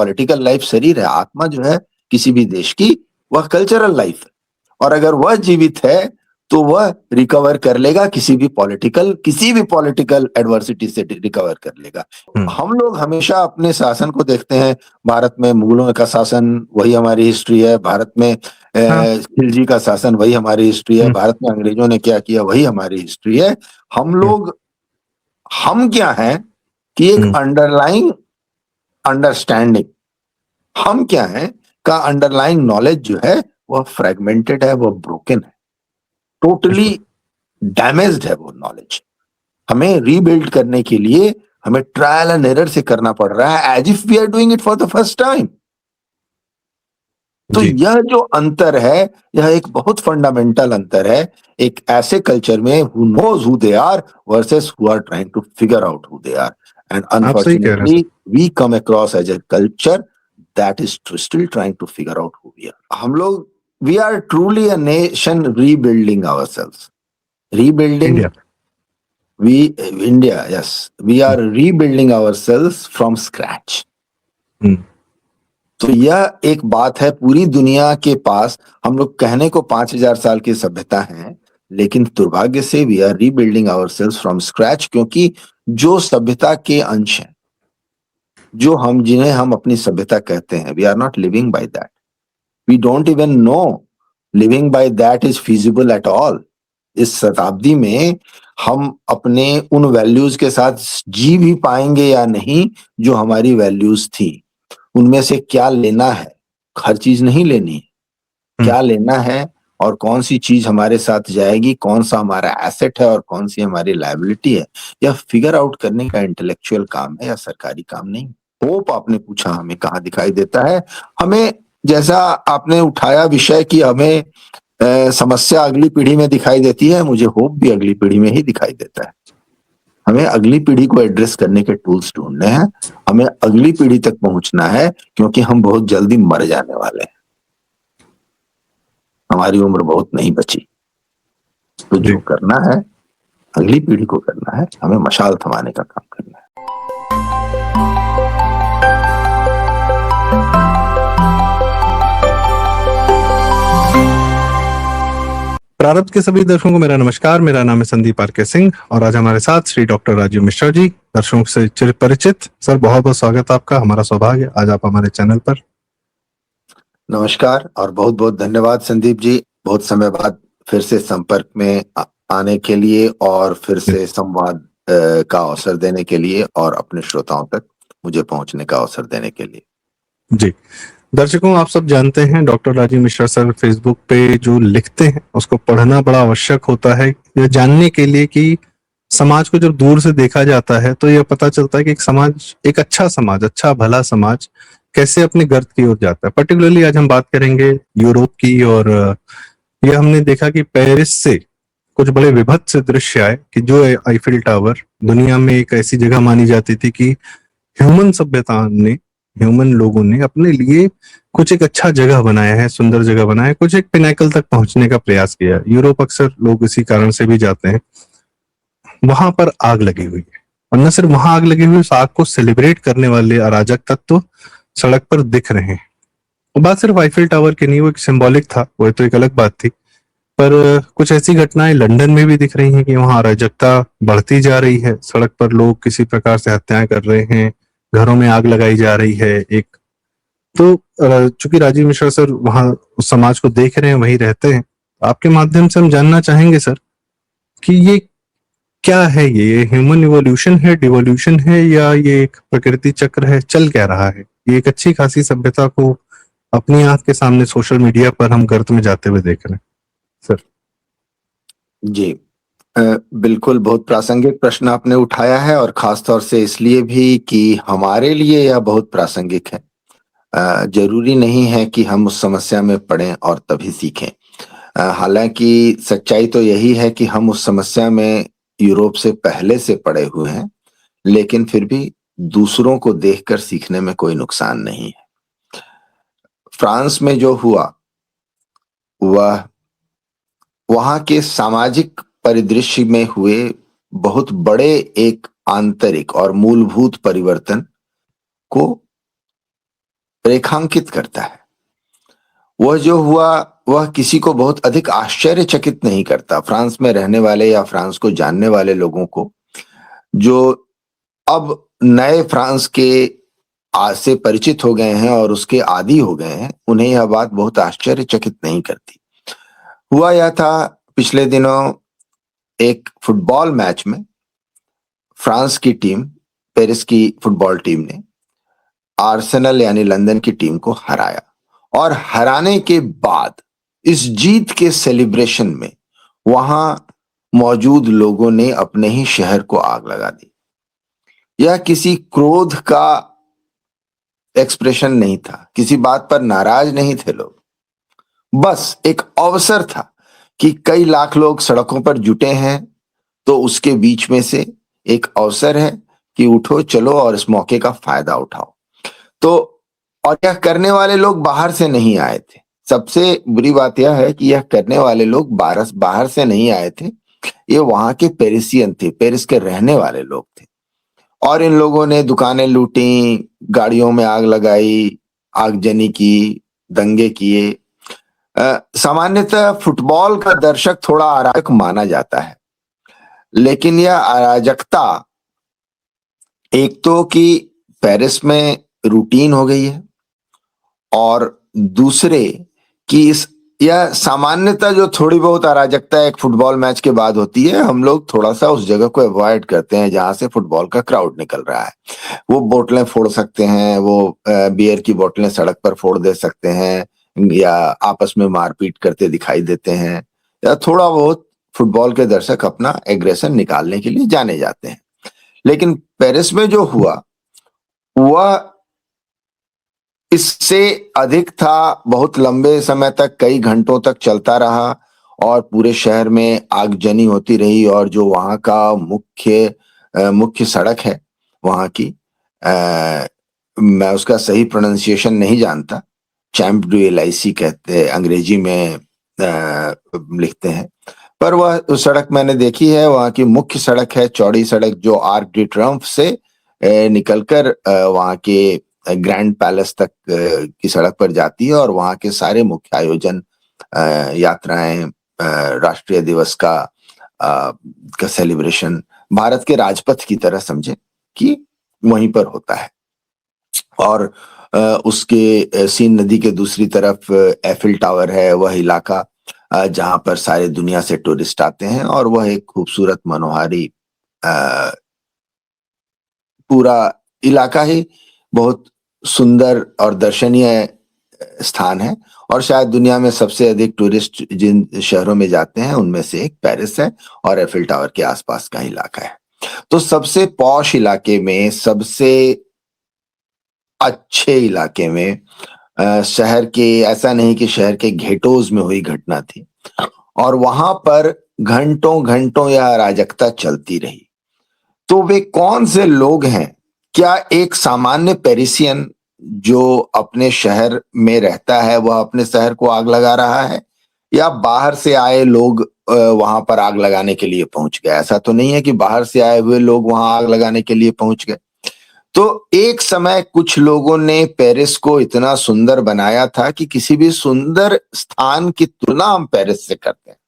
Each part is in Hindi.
पॉलिटिकल लाइफ शरीर है, आत्मा जो है किसी भी देश की वह कल्चरल लाइफ है, और अगर वह जीवित है तो वह रिकवर कर लेगा, किसी भी पॉलिटिकल एडवर्सिटी से रिकवर कर लेगा। हम लोग हमेशा अपने शासन को देखते हैं, भारत में मुगलों का शासन वही हमारी हिस्ट्री है, भारत में खिलजी का शासन वही हमारी हिस्ट्री है, भारत में अंग्रेजों ने क्या किया वही हमारी हिस्ट्री है। हम क्या है कि एक अंडरलाइंग अंडरस्टैंडिंग, हम क्या है का अंडरलाइंग नॉलेज जो है वह फ्रेगमेंटेड है, वह ब्रोकन है, टोटली डैमेज्ड है वो नॉलेज। हमें रीबिल्ड करने के लिए हमें ट्रायल एंड एरर से करना पड़ रहा है, as if we are doing it for the first time. तो यह जो अंतर है, यह एक बहुत फंडामेंटल अंतर है एक ऐसे कल्चर में who knows who they are versus who are trying to figure out who they are, and unfortunately we come across as a culture that is still trying to figure out who we are. हम लोग we are truly a nation rebuilding ourselves. India, yes, we are rebuilding ourselves from scratch. तो यह एक बात है, पूरी दुनिया के पास हम लोग कहने को 5000 साल की सभ्यता है, लेकिन दुर्भाग्य से we are rebuilding ourselves from scratch, क्योंकि जो सभ्यता के अंश हैं, जिन्हें हम अपनी सभ्यता कहते हैं, we are not living by that. We don't even know living by that is feasible at all. इस शताब्दी में हम अपने उन वैल्यूज के साथ जी भी पाएंगे या नहीं जो हमारी वैल्यूज थी। उनमें से क्या लेना है, हर चीज नहीं लेनी है, क्या लेना है और कौन सी चीज हमारे साथ जाएगी, कौन सा हमारा एसेट है और कौन सी हमारी लायबिलिटी है, यह फिगर आउट करने का इंटेलेक्चुअल काम है या सरकारी काम नहीं। होप आपने पूछा हमें कहाँ दिखाई देता है। हमें, जैसा आपने उठाया विषय कि हमें समस्या अगली पीढ़ी में दिखाई देती है, मुझे होप भी अगली पीढ़ी में ही दिखाई देता है। हमें अगली पीढ़ी को एड्रेस करने के टूल्स ढूंढने हैं, हमें अगली पीढ़ी तक पहुंचना है, क्योंकि हम बहुत जल्दी मर जाने वाले हैं, हमारी उम्र बहुत नहीं बची। तो जो करना है अगली पीढ़ी को करना है, हमें मशाल थमाने का काम करना है। प्रारब्ध के सभी दर्शकों को मेरा नमस्कार। मेरा नाम है संदीप आर.के. सिंह और आज हमारे साथ श्री डॉक्टर राजीव मिश्रा जी, दर्शकों से चिर परिचित। सर, बहुत बहुत स्वागत आपका, हमारा सौभाग्य आज आप हमारे चैनल पर। नमस्कार और बहुत बहुत धन्यवाद संदीप जी, बहुत समय बाद फिर से संपर्क में आने के लिए और फिर से संवाद का अवसर देने के लिए और अपने श्रोताओं तक मुझे पहुंचने का अवसर देने के लिए। जी दर्शकों, आप सब जानते हैं doctor Rajiv Mishra sir Facebook पे जो लिखते हैं उसको पढ़ना बड़ा आवश्यक होता है, यह जानने के लिए कि समाज को जब दूर से देखा जाता है तो यह पता चलता है कि एक अच्छा समाज, अच्छा भला समाज कैसे अपने गर्त की ओर जाता है। पर्टिकुलरली आज हम बात करेंगे यूरोप की, और यह हमने देखा कि पेरिस से कुछ बड़े विभत्स दृश्य आए कि जो आईफिल टावर दुनिया में एक ऐसी जगह मानी जाती थी कि ह्यूमन लोगों ने अपने लिए कुछ एक अच्छा जगह बनाया है, सुंदर जगह बनाया है, कुछ एक पिनाकल तक पहुंचने का प्रयास किया है। यूरोप अक्सर लोग इसी कारण से भी जाते हैं। वहां पर आग लगी हुई है, और न सिर्फ वहां आग लगी हुई, उस आग को सेलिब्रेट करने वाले अराजक तत्व सड़क पर दिख रहे हैं। वो बात सिर्फ आईफिल टावर की नहीं, वो एक सिंबॉलिक था, वो तो एक अलग बात थी। पर कुछ ऐसी घटनाएं लंदन में भी दिख रही हैं कि वहां अराजकता बढ़ती जा रही है, सड़क पर लोग किसी प्रकार से हत्याएं कर रहे हैं, घरों में आग लगाई जा रही है। एक तो चूंकि राजीव मिश्रा सर वहां उस समाज को देख रहे हैं, वहीं रहते हैं, आपके माध्यम से हम जानना चाहेंगे सर कि ये क्या है, ये ह्यूमन इवोल्यूशन है, डिवोल्यूशन है, या ये एक प्रकृति चक्र है, चल क्या रहा है? ये एक अच्छी खासी सभ्यता को अपनी आंख के सामने सोशल मीडिया पर हम गर्त में जाते हुए देख रहे हैं सर। जी बिल्कुल, बहुत प्रासंगिक प्रश्न आपने उठाया है, और खासतौर से इसलिए भी कि हमारे लिए यह बहुत प्रासंगिक है। जरूरी नहीं है कि हम उस समस्या में पड़ें और तभी सीखें। हालांकि सच्चाई तो यही है कि हम उस समस्या में यूरोप से पहले से पड़े हुए हैं, लेकिन फिर भी दूसरों को देखकर सीखने में कोई नुकसान नहीं है। फ्रांस में जो हुआ वह वहां के सामाजिक परिदृश्य में हुए बहुत बड़े एक आंतरिक और मूलभूत परिवर्तन को रेखांकित करता है। वह जो हुआ वह किसी को बहुत अधिक आश्चर्यचकित नहीं करता। फ्रांस में रहने वाले या फ्रांस को जानने वाले लोगों को, जो अब नए फ्रांस के आज से परिचित हो गए हैं और उसके आदी हो गए हैं, उन्हें यह बात बहुत आश्चर्यचकित नहीं करती। हुआ यह था, पिछले दिनों एक फुटबॉल मैच में फ्रांस की टीम, पेरिस की फुटबॉल टीम ने आर्सेनल यानी लंदन की टीम को हराया, और हराने के बाद इस जीत के सेलिब्रेशन में वहां मौजूद लोगों ने अपने ही शहर को आग लगा दी। यह किसी क्रोध का एक्सप्रेशन नहीं था, किसी बात पर नाराज नहीं थे लोग, बस एक अवसर था कि कई लाख लोग सड़कों पर जुटे हैं, तो उसके बीच में से एक अवसर है कि उठो चलो और इस मौके का फायदा उठाओ। तो और यह करने वाले लोग बाहर से नहीं आए थे। सबसे बुरी बात यह है कि यह करने वाले लोग बाहर से नहीं आए थे, ये वहां के पेरिसियन थे, पेरिस के रहने वाले लोग थे। और इन लोगों ने दुकानें लूटी, गाड़ियों में आग लगाई, आगजनी की, दंगे किए। सामान्यतः फुटबॉल का दर्शक थोड़ा अराजक माना जाता है, लेकिन यह अराजकता एक तो कि पेरिस में रूटीन हो गई है, और दूसरे कि इस यह सामान्यतः जो थोड़ी बहुत अराजकता एक फुटबॉल मैच के बाद होती है, हम लोग थोड़ा सा उस जगह को अवॉइड करते हैं जहां से फुटबॉल का क्राउड निकल रहा है। वो बोतलें फोड़ सकते हैं, वो बियर की बोतलें सड़क पर फोड़ दे सकते हैं, या आपस में मारपीट करते दिखाई देते हैं, या थोड़ा बहुत फुटबॉल के दर्शक अपना एग्रेशन निकालने के लिए जाने जाते हैं। लेकिन पेरिस में जो हुआ वह इससे अधिक था। बहुत लंबे समय तक, कई घंटों तक चलता रहा, और पूरे शहर में आगजनी होती रही। और जो वहां का मुख्य सड़क है वहां की, मैं उसका सही प्रोनाउंसिएशन नहीं जानता, चैम्प डू एलाइसी कहते हैं अंग्रेजी में, लिखते हैं, पर वह उस सड़क मैंने देखी है। वहां की मुख्य सड़क है, चौड़ी सड़क, जो आर्क डी ट्रियोम्फ से निकलकर वहां के ग्रैंड पैलेस तक की सड़क पर जाती है, और वहां के सारे मुख्य आयोजन, यात्राएं, राष्ट्रीय दिवस का सेलिब्रेशन भारत के राजपथ की तरह समझे कि वहीं पर होता है। और उसके सीन नदी के दूसरी तरफ एफिल टावर है, वह इलाका जहां पर सारे दुनिया से टूरिस्ट आते हैं, और वह एक खूबसूरत मनोहारी पूरा इलाका ही बहुत सुंदर और दर्शनीय स्थान है। और शायद दुनिया में सबसे अधिक टूरिस्ट जिन शहरों में जाते हैं उनमें से एक पेरिस है, और एफिल टावर के आसपास का इलाका है। तो सबसे पॉश इलाके में, सबसे अच्छे इलाके में, शहर के, ऐसा नहीं कि शहर के घेटोज में हुई घटना थी, और वहां पर घंटों घंटों यह अराजकता चलती रही। तो वे कौन से लोग हैं? क्या एक सामान्य पेरिसियन जो अपने शहर में रहता है वह अपने शहर को आग लगा रहा है, या बाहर से आए लोग वहां पर आग लगाने के लिए पहुंच गए? ऐसा तो नहीं है कि बाहर से आए हुए लोग वहां आग लगाने के लिए पहुंच गए। तो एक समय कुछ लोगों ने पेरिस को इतना सुंदर बनाया था कि किसी भी सुंदर स्थान की तुलना हम पेरिस से करते हैं।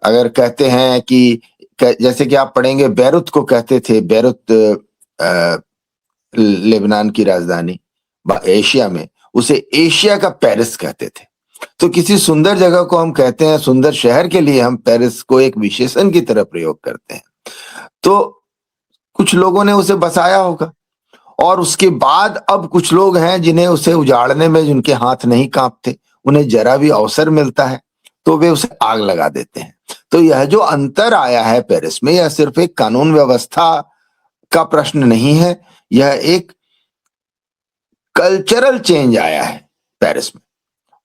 अगर कहते हैं कि जैसे कि आप पढ़ेंगे, बैरूत को कहते थे, बैरूत लेबनान की राजधानी, एशिया में, उसे एशिया का पेरिस कहते थे। तो किसी सुंदर जगह को हम कहते हैं सुंदर शहर के लिए, हम पेरिस को एक विशेषण की तरह प्रयोग करते हैं। तो कुछ लोगों ने उसे बसाया होगा, और उसके बाद अब कुछ लोग हैं जिन्हें उसे उजाड़ने में जिनके हाथ नहीं कांपते, उन्हें जरा भी अवसर मिलता है तो वे उसे आग लगा देते हैं। तो यह जो अंतर आया है पेरिस में, यह सिर्फ एक कानून व्यवस्था का प्रश्न नहीं है, यह एक कल्चरल चेंज आया है पेरिस में।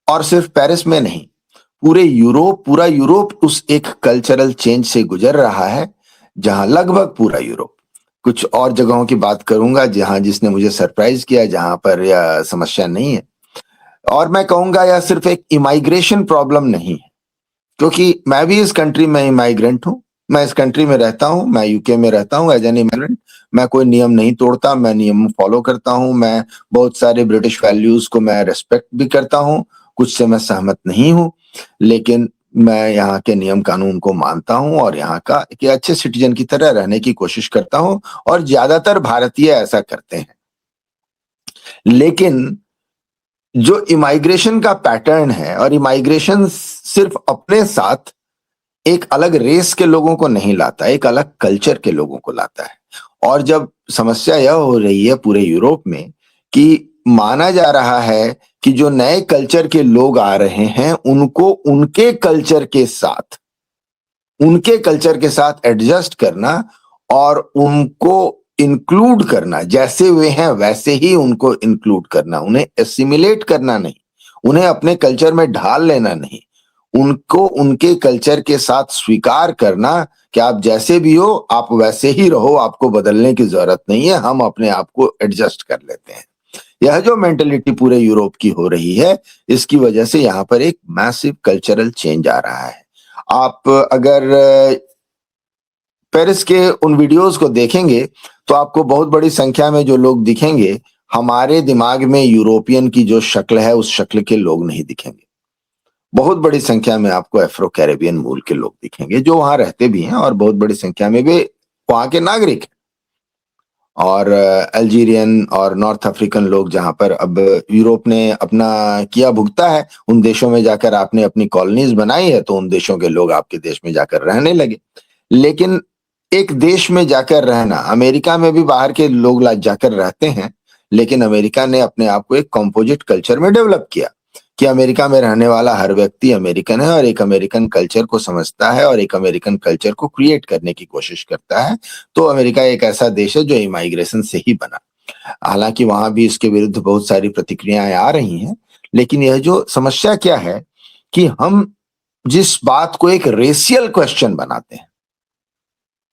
और सिर्फ पेरिस में नहीं, पूरा यूरोप उस एक कल्चरल चेंज से गुजर रहा है, जहां लगभग पूरा यूरोप। कुछ और जगहों की बात करूंगा जिसने मुझे सरप्राइज किया, जहां पर यह समस्या नहीं है। और मैं कहूंगा यह सिर्फ एक इमाइग्रेशन प्रॉब्लम नहीं है, क्योंकि मैं भी इस कंट्री में इमाइग्रेंट हूं। मैं इस कंट्री में रहता हूँ, मैं यूके में रहता हूँ एज एन इमिग्रेंट, मैं कोई नियम नहीं तोड़ता, मैं नियम फॉलो करता हूँ, मैं बहुत सारे ब्रिटिश वैल्यूज को मैं रिस्पेक्ट भी करता हूँ, कुछ से मैं सहमत नहीं हूँ, लेकिन मैं यहाँ के नियम कानून को मानता हूँ और यहाँ का एक अच्छे सिटीजन की तरह रहने की कोशिश करता हूँ, और ज्यादातर भारतीय ऐसा करते हैं। लेकिन जो इमाइग्रेशन का पैटर्न है, और इमाइग्रेशन सिर्फ अपने साथ एक अलग रेस के लोगों को नहीं लाता, एक अलग कल्चर के लोगों को लाता है। और जब समस्या यह हो रही है पूरे यूरोप में कि माना जा रहा है कि जो नए कल्चर के लोग आ रहे हैं उनको उनके कल्चर के साथ एडजस्ट करना और उनको इंक्लूड करना, जैसे वे हैं वैसे ही उनको इंक्लूड करना, उन्हें एसिमिलेट करना नहीं, उन्हें अपने कल्चर में ढाल लेना नहीं, उनको उनके कल्चर के साथ स्वीकार करना कि आप जैसे भी हो आप वैसे ही रहो, आपको बदलने की जरूरत नहीं है, हम अपने आप को एडजस्ट कर लेते हैं। यह जो मेंटेलिटी पूरे यूरोप की हो रही है, इसकी वजह से यहाँ पर एक मैसिव कल्चरल चेंज आ रहा है। आप अगर पेरिस के उन वीडियोस को देखेंगे तो आपको बहुत बड़ी संख्या में जो लोग दिखेंगे, हमारे दिमाग में यूरोपियन की जो शक्ल है उस शक्ल के लोग नहीं दिखेंगे। बहुत बड़ी संख्या में आपको अफ्रो कैरेबियन मूल के लोग दिखेंगे जो वहां रहते भी हैं, और बहुत बड़ी संख्या में वे वहां के नागरिक हैं। और अल्जीरियन और नॉर्थ अफ्रीकन लोग, जहां पर अब यूरोप ने अपना किया भुगता है, उन देशों में जाकर आपने अपनी कॉलोनीज बनाई है, तो उन देशों के लोग आपके देश में जाकर रहने लगे। लेकिन एक देश में जाकर रहना, अमेरिका में भी बाहर के लोग जाकर रहते हैं, लेकिन अमेरिका ने अपने आप को एक कंपोजिट कल्चर में डेवलप किया कि अमेरिका में रहने वाला हर व्यक्ति अमेरिकन है और एक अमेरिकन कल्चर को समझता है और एक अमेरिकन कल्चर को क्रिएट करने की कोशिश करता है। तो अमेरिका एक ऐसा देश है जो इमाइग्रेशन से ही बना। हालांकि वहां भी इसके विरुद्ध बहुत सारी प्रतिक्रियाएं आ रही हैं, लेकिन यह जो समस्या क्या है कि हम जिस बात को एक रेशियल क्वेश्चन बनाते हैं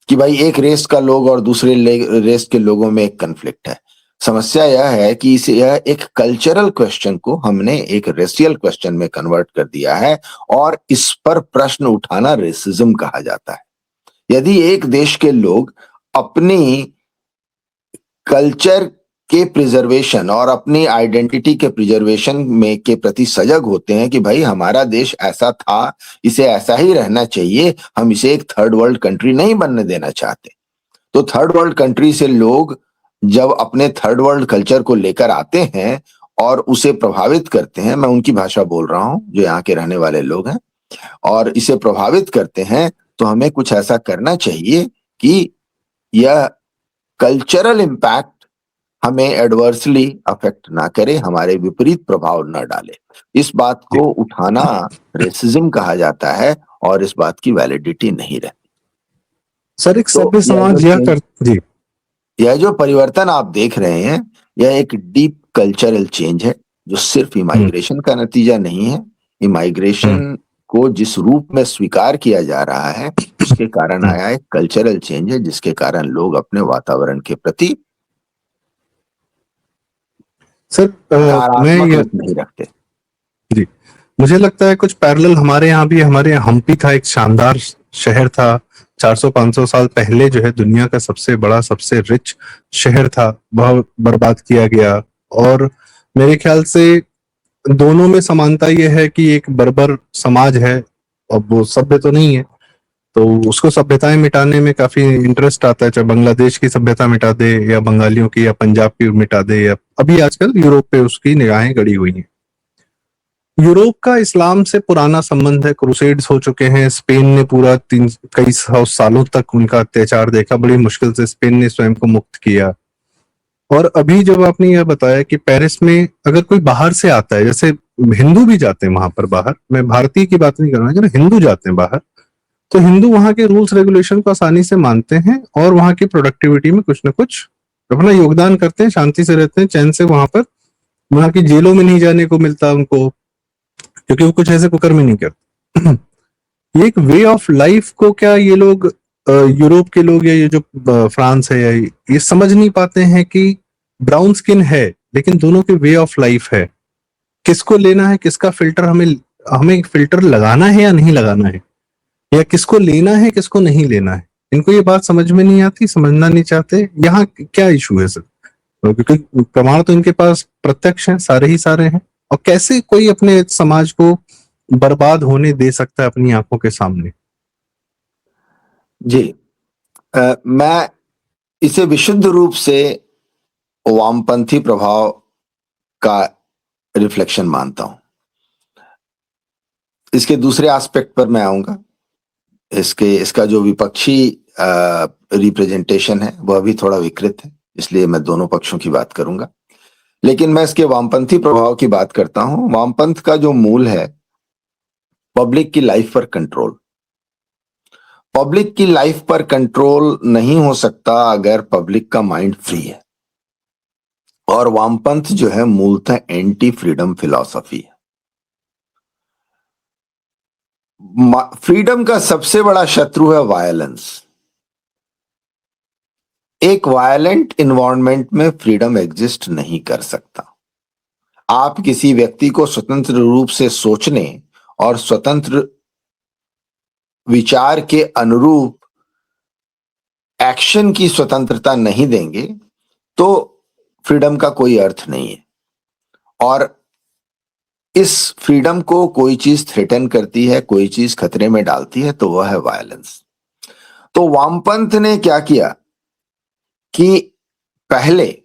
कि भाई एक रेस का लोग और दूसरे रेस के लोगों में एक कन्फ्लिक्ट है, समस्या यह है कि इसे यह एक कल्चरल क्वेश्चन को हमने एक रेशियल क्वेश्चन में कन्वर्ट कर दिया है, और इस पर प्रश्न उठाना रेसिज्म कहा जाता है। यदि एक देश के लोग अपनी कल्चर के प्रिजर्वेशन और अपनी आइडेंटिटी के प्रिजर्वेशन में के प्रति सजग होते हैं कि भाई हमारा देश ऐसा था, इसे ऐसा ही रहना चाहिए, हम इसे एक थर्ड वर्ल्ड कंट्री नहीं बनने देना चाहते, तो थर्ड वर्ल्ड कंट्री से लोग जब अपने थर्ड वर्ल्ड कल्चर को लेकर आते हैं और उसे प्रभावित करते हैं, मैं उनकी भाषा बोल रहा हूं जो यहाँ के रहने वाले लोग हैं, और इसे प्रभावित करते हैं, तो हमें कुछ ऐसा करना चाहिए कि यह कल्चरल इम्पैक्ट हमें एडवर्सली अफेक्ट ना करे, हमारे विपरीत प्रभाव न डाले। इस बात को उठाना रेसिज्म कहा जाता है और इस बात की वैलिडिटी नहीं रहती। सर एक सभ्य समाज यह जो परिवर्तन आप देख रहे हैं, यह एक डीप कल्चरल चेंज है जो सिर्फ इमाइग्रेशन का नतीजा नहीं है। इमाइग्रेशन को जिस रूप में स्वीकार किया जा रहा है उसके कारण आया एक कल्चरल चेंज है, जिसके कारण लोग अपने वातावरण के प्रति सर मैं नहीं रखते। जी, मुझे लगता है कुछ पैरेलल हमारे यहाँ भी, हमारे यहाँ हम्पी था, एक शानदार शहर था, 400-500 साल पहले जो है दुनिया का सबसे बड़ा सबसे रिच शहर था, वह बर्बाद किया गया। और मेरे ख्याल से दोनों में समानता यह है कि एक बर्बर समाज है, अब वो सभ्य तो नहीं है, तो उसको सभ्यताएं मिटाने में काफी इंटरेस्ट आता है, चाहे बांग्लादेश की सभ्यता मिटा दे या बंगालियों की या पंजाब की मिटा दे, या अभी आजकल यूरोप पे उसकी निगाहें गड़ी हुई हैं। यूरोप का इस्लाम से पुराना संबंध है, क्रूसेड्स हो चुके हैं, स्पेन ने पूरा कई सौ सालों तक उनका अत्याचार देखा, बड़ी मुश्किल से स्पेन ने स्वयं को मुक्त किया। और अभी जब आपने यह बताया कि पेरिस में अगर कोई बाहर से आता है, जैसे हिंदू भी जाते हैं वहां पर बाहर, मैं भारतीय की बात नहीं कर रहा, अगर हिंदू जाते हैं बाहर, तो हिंदू वहां के रूल्स रेगुलेशन को आसानी से मानते हैं और वहां की प्रोडक्टिविटी में कुछ ना कुछ अपना योगदान करते हैं, शांति से रहते हैं, चैन से। वहां की जेलों में नहीं जाने को मिलता उनको, क्योंकि वो कुछ ऐसे कुकर्म नहीं करते। ये एक वे ऑफ लाइफ को क्या ये लोग यूरोप के लोग या ये जो फ्रांस है, या ये समझ नहीं पाते हैं कि ब्राउन स्किन है लेकिन दोनों के वे ऑफ लाइफ है, किसको लेना है, किसका फिल्टर हमें फिल्टर लगाना है या नहीं लगाना है। या किसको लेना है किसको नहीं लेना है, इनको ये बात समझ में नहीं आती, समझना नहीं चाहते। यहाँ क्या इशू है सर? क्योंकि प्रमाण तो इनके पास प्रत्यक्ष हैं, सारे ही सारे हैं। और कैसे कोई अपने समाज को बर्बाद होने दे सकता है अपनी आंखों के सामने? जी, मैं इसे विशुद्ध रूप से वामपंथी प्रभाव का रिफ्लेक्शन मानता हूं। इसके दूसरे एस्पेक्ट पर मैं आऊंगा। इसका जो विपक्षी रिप्रेजेंटेशन है वह भी थोड़ा विकृत है, इसलिए मैं दोनों पक्षों की बात करूंगा। लेकिन मैं इसके वामपंथी प्रभाव की बात करता हूं। वामपंथ का जो मूल है, पब्लिक की लाइफ पर कंट्रोल। पब्लिक की लाइफ पर कंट्रोल नहीं हो सकता अगर पब्लिक का माइंड फ्री है। और वामपंथ जो है मूलतः एंटी फ्रीडम फिलॉसफी है। फ्रीडम का सबसे बड़ा शत्रु है वायलेंस। एक वायलेंट इन्वायरमेंट में फ्रीडम एग्जिस्ट नहीं कर सकता। आप किसी व्यक्ति को स्वतंत्र रूप से सोचने और स्वतंत्र विचार के अनुरूप एक्शन की स्वतंत्रता नहीं देंगे तो फ्रीडम का कोई अर्थ नहीं है। और इस फ्रीडम को कोई चीज थ्रेटन करती है, कोई चीज खतरे में डालती है, तो वह है वायलेंस। तो वामपंथ ने क्या किया कि पहले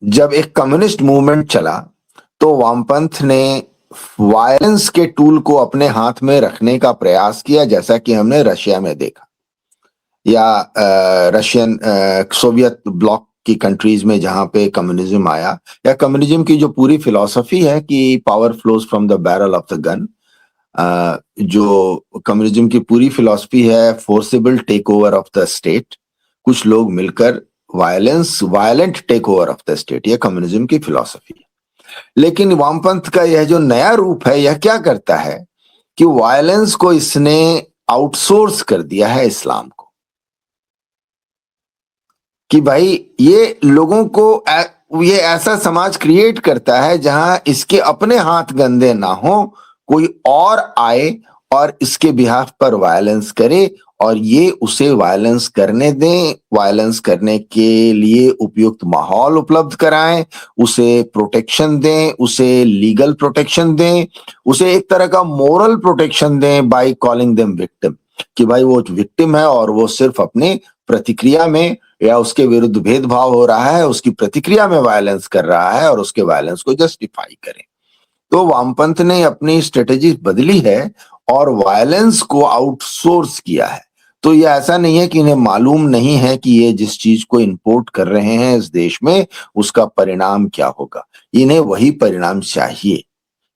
जब एक कम्युनिस्ट मूवमेंट चला तो वामपंथ ने वायलेंस के टूल को अपने हाथ में रखने का प्रयास किया, जैसा कि हमने रशिया में देखा, या रशियन सोवियत ब्लॉक की कंट्रीज में जहां पे कम्युनिज्म आया, या कम्युनिज्म की जो पूरी फिलॉसफी है कि power flows from the barrel of the gun. जो कम्युनिज्म की पूरी फिलॉसफी है forcible take over of the state, कुछ लोग मिलकर violent take over of the state, यह कम्युनिज्म की फिलॉसफी है। लेकिन वामपंथ का यह जो नया रूप है, यह क्या करता है कि वायलेंस को इसने आउटसोर्स कर दिया है इस्लाम को। कि भाई ये लोगों को ये ऐसा समाज क्रिएट करता है जहां इसके अपने हाथ गंदे ना हो, कोई और आए और इसके बिहाफ पर वायलेंस करे और ये उसे वायलेंस करने दें, वायलेंस करने के लिए उपयुक्त माहौल उपलब्ध कराएं, उसे प्रोटेक्शन दें, उसे लीगल प्रोटेक्शन दें, उसे एक तरह का मोरल प्रोटेक्शन दें बाय कॉलिंग देम विक्टिम। कि भाई वो विक्टिम है और वो सिर्फ अपनी प्रतिक्रिया में या उसके विरुद्ध भेदभाव हो रहा है, उसकी प्रतिक्रिया में वायलेंस कर रहा है और उसके वायलेंस को जस्टिफाई करें। तो वामपंथ ने अपनी स्ट्रेटेजी बदली है और वायलेंस को आउटसोर्स किया है। तो ये ऐसा नहीं है कि इन्हें मालूम नहीं है कि ये जिस चीज को इंपोर्ट कर रहे हैं इस देश में उसका परिणाम क्या होगा। इन्हें वही परिणाम चाहिए।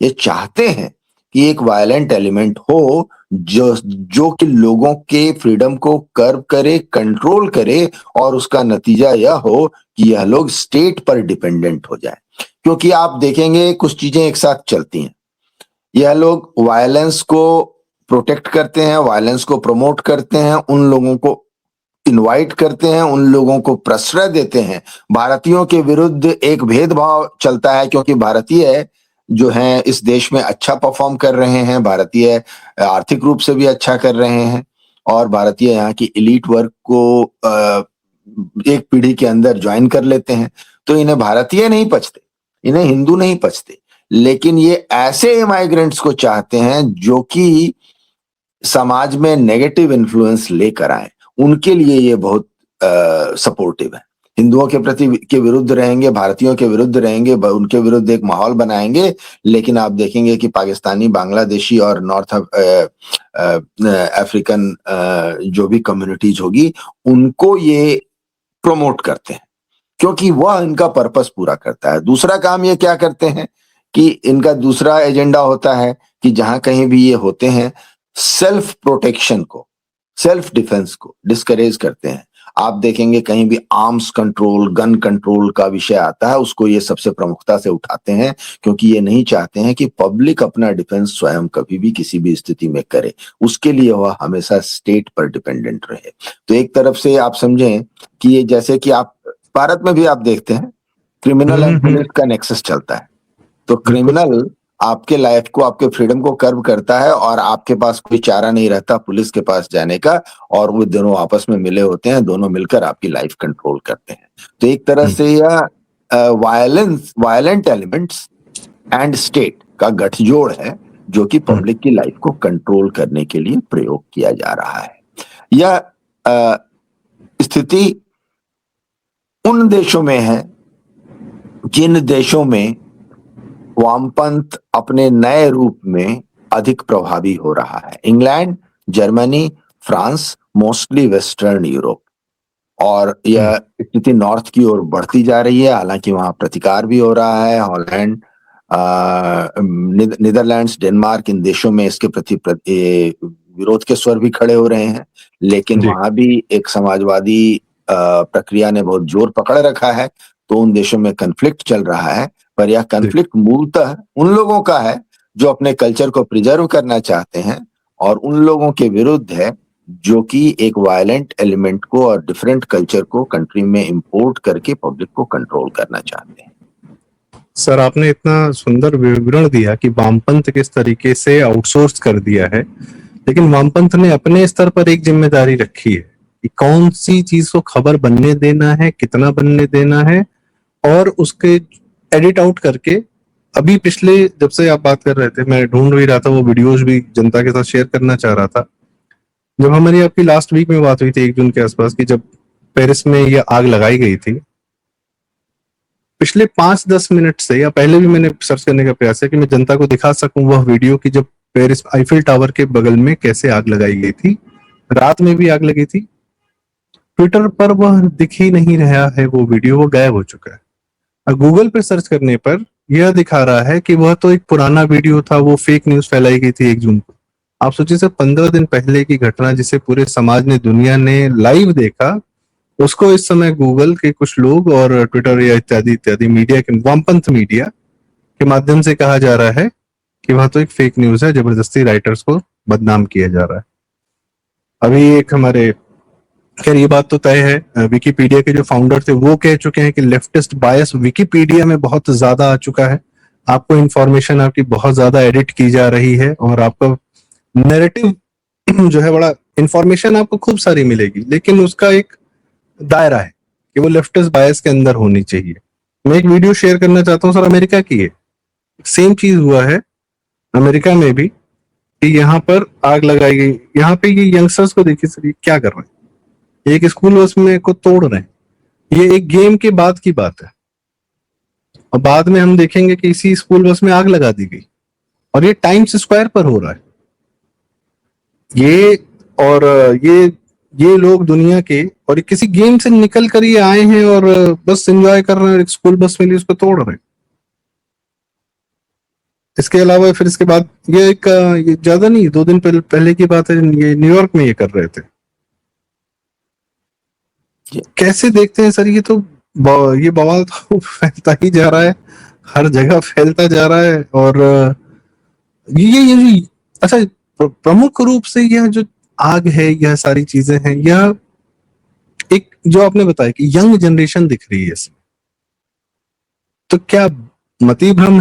ये चाहते हैं कि एक वायलेंट एलिमेंट हो जो कि लोगों के फ्रीडम को कर्व करे, कंट्रोल करे, और उसका नतीजा यह हो कि यह लोग स्टेट पर डिपेंडेंट हो जाए। क्योंकि आप देखेंगे कुछ चीजें एक साथ चलती हैं। यह लोग वायलेंस को प्रोटेक्ट करते हैं, वायलेंस को प्रमोट करते हैं, उन लोगों को इनवाइट करते हैं, उन लोगों को प्रश्रय देते हैं। भारतीयों के विरुद्ध एक भेदभाव चलता है क्योंकि भारतीय जो हैं इस देश में अच्छा परफॉर्म कर रहे हैं, भारतीय आर्थिक रूप से भी अच्छा कर रहे हैं और भारतीय यहाँ की एलीट वर्ग को एक पीढ़ी के अंदर ज्वाइन कर लेते हैं। तो इन्हें भारतीय नहीं पचते, इन्हें हिंदू नहीं पचते, लेकिन ये ऐसे इमाइग्रेंट्स को चाहते हैं जो कि समाज में नेगेटिव इन्फ्लुएंस लेकर आए। उनके लिए ये बहुत सपोर्टिव है। हिंदुओं के प्रति के विरुद्ध रहेंगे, भारतीयों के विरुद्ध रहेंगे, उनके विरुद्ध एक माहौल बनाएंगे। लेकिन आप देखेंगे कि पाकिस्तानी, बांग्लादेशी और नॉर्थ अफ्रीकन जो भी कम्युनिटीज होगी उनको ये प्रमोट करते हैं क्योंकि वह इनका पर्पस पूरा करता है। दूसरा काम ये क्या करते हैं कि इनका दूसरा एजेंडा होता है कि जहां कहीं भी ये होते हैं सेल्फ प्रोटेक्शन को, सेल्फ डिफेंस को डिस्करेज करते हैं। आप देखेंगे कहीं भी आर्म्स कंट्रोल, गन कंट्रोल का विषय आता है, उसको ये सबसे प्रमुखता से उठाते हैं क्योंकि ये नहीं चाहते हैं कि पब्लिक अपना डिफेंस स्वयं कभी भी किसी भी स्थिति में करे। उसके लिए वह हमेशा स्टेट पर डिपेंडेंट रहे। तो एक तरफ से आप समझें कि ये जैसे कि आप भारत में भी आप देखते हैं क्रिमिनल एंड पुलिस का नेक्सस चलता है। तो क्रिमिनल आपके लाइफ को, आपके फ्रीडम को कर्व करता है और आपके पास कोई चारा नहीं रहता पुलिस के पास जाने का, और वो दोनों आपस में मिले होते हैं, दोनों मिलकर आपकी लाइफ कंट्रोल करते हैं। तो एक तरह से यह वायलेंट एलिमेंट्स एंड स्टेट का गठजोड़ है जो कि पब्लिक की लाइफ को कंट्रोल करने के लिए प्रयोग किया जा रहा है। यह स्थिति उन देशों में है जिन देशों में वामपंथ अपने नए रूप में अधिक प्रभावी हो रहा है। England, Germany, France, mostly western Europe. और यह स्थिति नॉर्थ की ओर बढ़ती जा रही है, हालांकि वहां प्रतिकार भी हो रहा है। हॉलैंड, नीदरलैंड्स, डेनमार्क, इन देशों में इसके प्रति विरोध के स्वर भी खड़े हो रहे हैं, लेकिन वहां भी एक समाजवादी प्रक्रिया ने बहुत जोर पकड़ रखा है, तो उन देशों में कन्फ्लिक्ट चल रहा है। पर यह कन्फ्लिक्ट मूलतः उन लोगों का है जो अपने कल्चर को प्रिजर्व करना चाहते हैं, और उन लोगों के विरुद्ध है जो कि एक वायलेंट एलिमेंट को और डिफरेंट कल्चर को कंट्री में इंपोर्ट करके पब्लिक को कंट्रोल करना चाहते हैं। सर, आपने इतना सुंदर विवरण दिया कि वामपंथ किस तरीके से आउटसोर्स कर दिया है, लेकिन वामपंथ ने अपने स्तर पर एक जिम्मेदारी रखी है कि कौन सी चीज को खबर बनने देना है, कितना बनने देना है, और उसके एडिट आउट करके। अभी पिछले, जब से आप बात कर रहे थे, मैं ढूंढ भी रहा था वो वीडियोस भी जनता के साथ शेयर करना चाह रहा था। जब हमारी आपकी लास्ट वीक में बात हुई थी 1 जून के आसपास की, जब पेरिस में यह आग लगाई गई थी, पिछले 5-10 मिनट से, या पहले भी मैंने सर्च करने का प्रयास किया कि मैं जनता को दिखा सकूं वह वीडियो कि जब पेरिस आईफिल टावर के बगल में कैसे आग लगाई गई थी। रात में भी आग लगी थी। ट्विटर पर वह दिख ही नहीं रहा है, वो वीडियो, वो गायब हो चुका है। और गूगल पे सर्च करने पर यह दिखा रहा है कि वह तो एक पुराना वीडियो था, वो फेक न्यूज फैलाई गई थी 1 जून को। आप सोचिए सर, 15 दिन पहले की घटना जिसे पूरे समाज ने, दुनिया ने लाइव देखा, उसको इस समय गूगल के कुछ लोग और ट्विटर या इत्यादि इत्यादि मीडिया के, वामपंथ मीडिया के माध्यम से कहा जा रहा है कि वह तो एक फेक न्यूज है, जबरदस्ती राइटर्स को बदनाम किया जा रहा है। अभी एक हमारे, खैर ये बात तो तय है, विकिपीडिया के जो फाउंडर थे वो कह चुके हैं कि लेफ्टिस्ट बायस विकिपीडिया में बहुत ज्यादा आ चुका है। आपको इंफॉर्मेशन आपकी बहुत ज्यादा एडिट की जा रही है, और आपका नैरेटिव जो है, बड़ा इंफॉर्मेशन आपको खूब सारी मिलेगी, लेकिन उसका एक दायरा है कि वो लेफ्टिस्ट बायस के अंदर होनी चाहिए। मैं एक वीडियो शेयर करना चाहता हूँ सर, अमेरिका की है। सेम चीज हुआ है अमेरिका में भी, कि यहाँ पर आग लगाई गई। यहाँ पे ये यंगस्टर्स को देखिए सर, ये क्या कर रहे हैं, एक स्कूल बस में को तोड़ रहे हैं। ये एक गेम के बाद की बात है, और बाद में हम देखेंगे कि इसी स्कूल बस में आग लगा दी गई, और ये टाइम्स स्क्वायर पर हो रहा है। ये और ये लोग दुनिया के, और किसी गेम से निकल कर ये आए हैं और बस एंजॉय कर रहे हैं, एक स्कूल बस मिली उसको तोड़ रहे हैं। इसके अलावा फिर इसके बाद ये एक, ये ज्यादा नहीं, 2 दिन पहले की बात है, ये न्यूयॉर्क में ये कर रहे थे। कैसे देखते हैं सर, ये तो ये बवाल तो फैलता ही जा रहा है, हर जगह फैलता जा रहा है। और ये अच्छा, प्रमुख रूप से यह जो आग है, यह सारी चीजें हैं, यह एक जो आपने बताया कि यंग जनरेशन दिख रही है इसमें, तो क्या मति भ्रम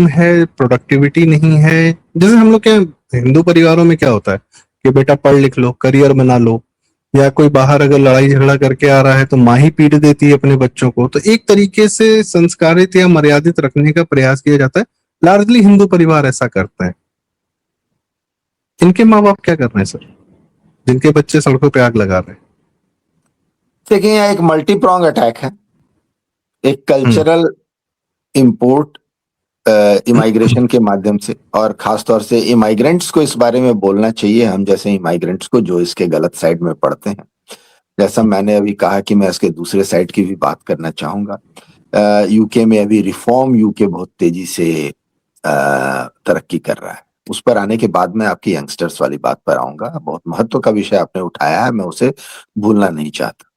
है, प्रोडक्टिविटी नहीं है? जैसे हम लोग क्या, हिंदू परिवारों में क्या होता है कि बेटा पढ़ लिख लो, करियर बना लो, या कोई बाहर अगर लड़ाई झगड़ा करके आ रहा है तो माँ ही पीट देती है अपने बच्चों को। तो एक तरीके से संस्कारित या मर्यादित रखने का प्रयास किया जाता है। लार्जली हिंदू परिवार ऐसा करते हैं। इनके माँ बाप क्या कर रहे हैं सर, जिनके बच्चे सड़कों पे आग लगा रहे हैं? देखिए, यह एक मल्टी प्रोंग अटैक है। एक कल्चरल इंपोर्ट इमाइग्रेशन के माध्यम से, और खासतौर से इमाइग्रेंट्स को इस बारे में बोलना चाहिए, हम जैसे इमाइग्रेंट्स को जो इसके गलत साइड में पड़ते हैं। जैसा मैंने अभी कहा कि मैं इसके दूसरे साइड की भी बात करना चाहूंगा। यूके में अभी रिफॉर्म यूके बहुत तेजी से तरक्की कर रहा है। उस पर आने के बाद मैं आपकी यंगस्टर्स वाली बात पर आऊंगा। बहुत महत्व का विषय आपने उठाया है, मैं उसे भूलना नहीं चाहता।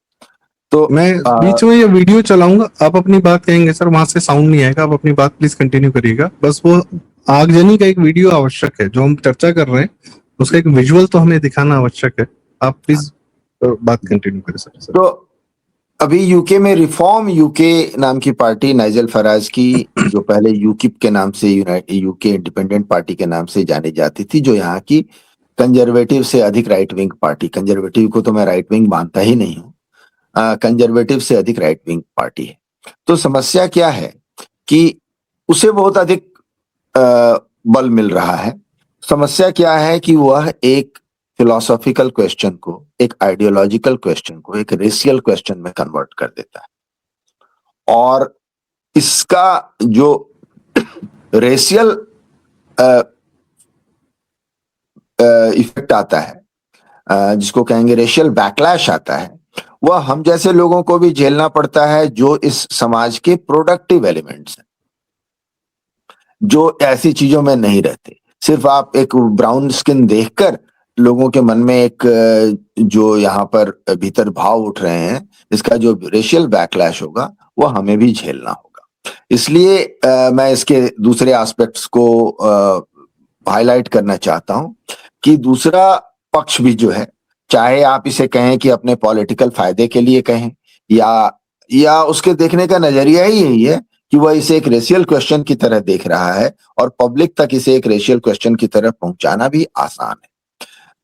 तो मैं बीच में ये वीडियो चलाऊंगा, आप अपनी बात कहेंगे सर, वहां से साउंड नहीं आएगा, आप अपनी बात प्लीज कंटिन्यू करिएगा। बस वो आगजनी का एक वीडियो आवश्यक है, जो हम चर्चा कर रहे हैं उसका एक विजुअल तो हमें दिखाना आवश्यक है। आप प्लीज बात कंटिन्यू करें सर। तो अभी यूके में रिफॉर्म यूके नाम की पार्टी नाइजल फराज की, जो पहले यूकिप के नाम से यूके इंडिपेंडेंट पार्टी के नाम से जानी जाती थी, जो यहाँ की कंजर्वेटिव से अधिक राइट विंग पार्टी, कंजर्वेटिव को तो मैं राइट विंग मानता ही नहीं हूँ, कंजर्वेटिव से अधिक राइट विंग पार्टी है। तो समस्या क्या है कि उसे बहुत अधिक बल मिल रहा है। समस्या क्या है कि वह एक फिलोसॉफिकल क्वेश्चन को, एक आइडियोलॉजिकल क्वेश्चन को एक रेशियल क्वेश्चन में कन्वर्ट कर देता है, और इसका जो रेशियल इफेक्ट आता है, जिसको कहेंगे रेशियल बैकलैश आता है, वह हम जैसे लोगों को भी झेलना पड़ता है, जो इस समाज के प्रोडक्टिव एलिमेंट्स हैं, जो ऐसी चीजों में नहीं रहते। सिर्फ आप एक ब्राउन स्किन देखकर लोगों के मन में एक जो यहाँ पर भीतर भाव उठ रहे हैं, इसका जो रेशियल बैकलैश होगा वो हमें भी झेलना होगा। इसलिए मैं इसके दूसरे एस्पेक्ट्स को हाईलाइट करना चाहता हूं कि दूसरा पक्ष भी जो है, चाहे आप इसे कहें कि अपने पॉलिटिकल फायदे के लिए कहें, या उसके देखने का नजरिया ही यही है कि वह इसे एक रेशियल क्वेश्चन की तरह देख रहा है, और पब्लिक तक इसे एक रेशियल क्वेश्चन की तरह पहुंचाना भी आसान है।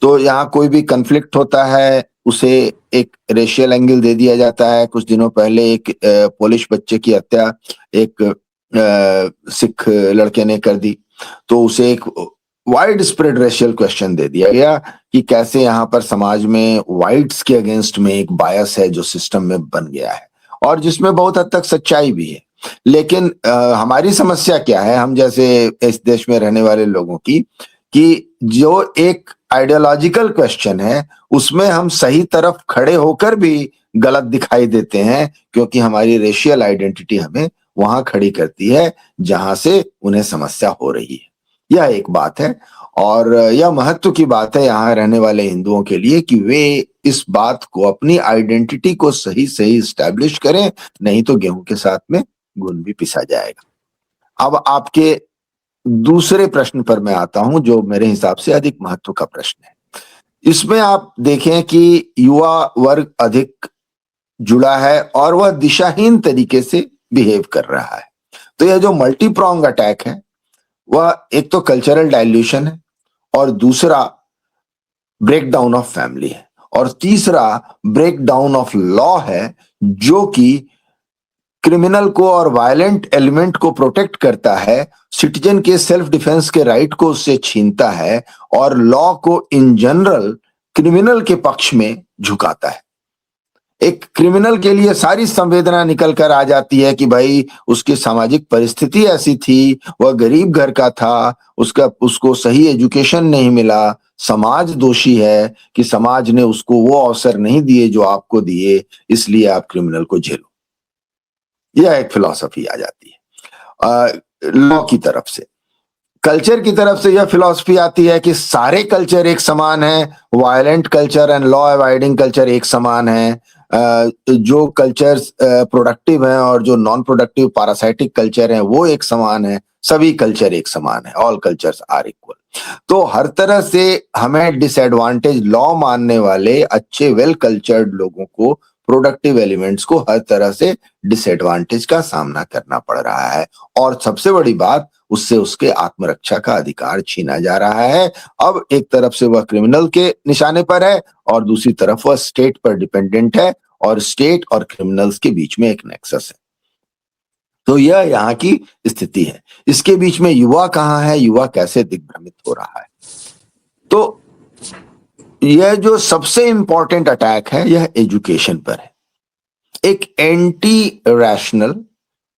तो यहाँ कोई भी कन्फ्लिक्ट होता है, उसे एक रेशियल एंगल दे दिया जाता है। कुछ दिनों पहले एक पोलिश बच्चे की हत्या एक सिख लड़के ने कर दी, तो उसे एक वाइड स्प्रेड रेशियल क्वेश्चन दे दिया गया कि कैसे यहाँ पर समाज में वाइट्स के अगेंस्ट में एक बायस है जो सिस्टम में बन गया है, और जिसमें बहुत हद तक सच्चाई भी है। लेकिन हमारी समस्या क्या है, हम जैसे इस देश में रहने वाले लोगों की, कि जो एक आइडियोलॉजिकल क्वेश्चन है उसमें हम सही तरफ खड़े होकर भी गलत दिखाई देते हैं, क्योंकि हमारी रेशियल आइडेंटिटी हमें वहां खड़ी करती है जहां से उन्हें समस्या हो रही है। यह एक बात है, और यह महत्व की बात है यहाँ रहने वाले हिंदुओं के लिए कि वे इस बात को, अपनी आइडेंटिटी को सही सही स्टैब्लिश करें, नहीं तो गेहूं के साथ में घुन भी पिसा जाएगा। अब आपके दूसरे प्रश्न पर मैं आता हूं, जो मेरे हिसाब से अधिक महत्व का प्रश्न है। इसमें आप देखें कि युवा वर्ग अधिक जुड़ा है और वह दिशाहीन तरीके से बिहेव कर रहा है। तो यह जो मल्टी प्रोंग अटैक है, वह एक तो कल्चरल डाइल्यूशन है, और दूसरा ब्रेक डाउन ऑफ फैमिली है, और तीसरा ब्रेक डाउन ऑफ लॉ है, जो कि क्रिमिनल को और वायलेंट एलिमेंट को प्रोटेक्ट करता है, सिटीजन के सेल्फ डिफेंस के राइट को उससे छीनता है, और लॉ को इन जनरल क्रिमिनल के पक्ष में झुकाता है। एक क्रिमिनल के लिए सारी संवेदना निकल कर आ जाती है कि भाई उसकी सामाजिक परिस्थिति ऐसी थी, वह गरीब घर का था, उसको सही एजुकेशन नहीं मिला, समाज दोषी है कि समाज ने उसको वो अवसर नहीं दिए जो आपको दिए, इसलिए आप क्रिमिनल को झेलो। यह एक फिलॉसफी आ जाती है लॉ की तरफ से। कल्चर की तरफ से यह फिलॉसफी आती है कि सारे कल्चर एक समान है, violent culture and law avoiding culture एक समान है, जो कल्चर्स प्रोडक्टिव हैं और जो नॉन प्रोडक्टिव पैरासाइटिक कल्चर हैं वो एक समान है, सभी कल्चर एक समान है, ऑल कल्चर्स आर इक्वल। तो हर तरह से हमें डिसएडवांटेज लॉ मानने वाले अच्छे वेल कल्चर्ड लोगों को, प्रोडक्टिव एलिमेंट्स को हर तरह से डिसएडवांटेज का सामना करना पड़ रहा है, और सबसे बड़ी बात, उससे उसके आत्मरक्षा का अधिकार छीना जा रहा है। अब एक तरफ से वह क्रिमिनल के निशाने पर है, और दूसरी तरफ वह स्टेट पर डिपेंडेंट है, और स्टेट और क्रिमिनल्स के बीच में एक नेक्सस है। तो यह यहाँ की स्थिति है। इसके बीच में युवा कहाँ है, युवा कैसे दिग्भ्रमित हो रहा है? तो यह जो सबसे इंपॉर्टेंट अटैक है, यह एजुकेशन पर है। एक anti rational,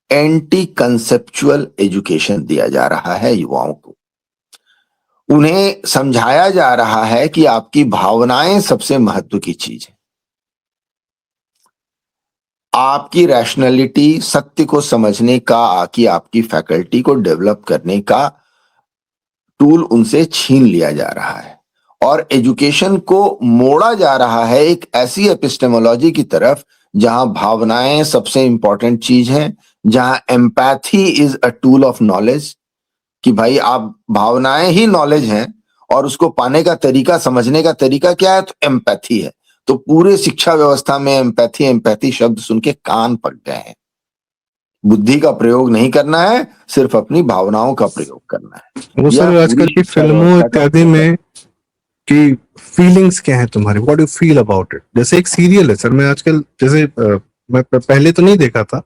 anti conceptual education दिया जा रहा है युवाओं को। उन्हें समझाया जा रहा है कि आपकी भावनाएं सबसे महत्व की चीज है। आपकी रैशनैलिटी, सत्य को समझने का, कि आपकी फैकल्टी को डेवलप करने का टूल उनसे छीन लिया जा रहा है, और एजुकेशन को मोड़ा जा रहा है एक ऐसी एपिस्टेमोलॉजी की तरफ जहां भावनाएं सबसे इंपॉर्टेंट चीज है, जहां empathy is a tool of knowledge, कि भाई आप भावनाएं ही नॉलेज हैं, और उसको पाने का तरीका, समझने का तरीका क्या है, तो एम्पैथी है। तो पूरे शिक्षा व्यवस्था में एम्पैथी एम्पैथी शब्द सुन के कान पक गए हैं। बुद्धि का प्रयोग नहीं करना है, सिर्फ अपनी भावनाओं का प्रयोग करना है। वो यह सर पूरी आजकल की शिक्षा फिल्मों व्यवस्था का इत्यादि फोकस। में कि फीलिंग्स क्या है तुम्हारी, what you feel about it. जैसे एक सीरियल है सर, मैं आजकल जैसे मैं पहले तो नहीं देखा था,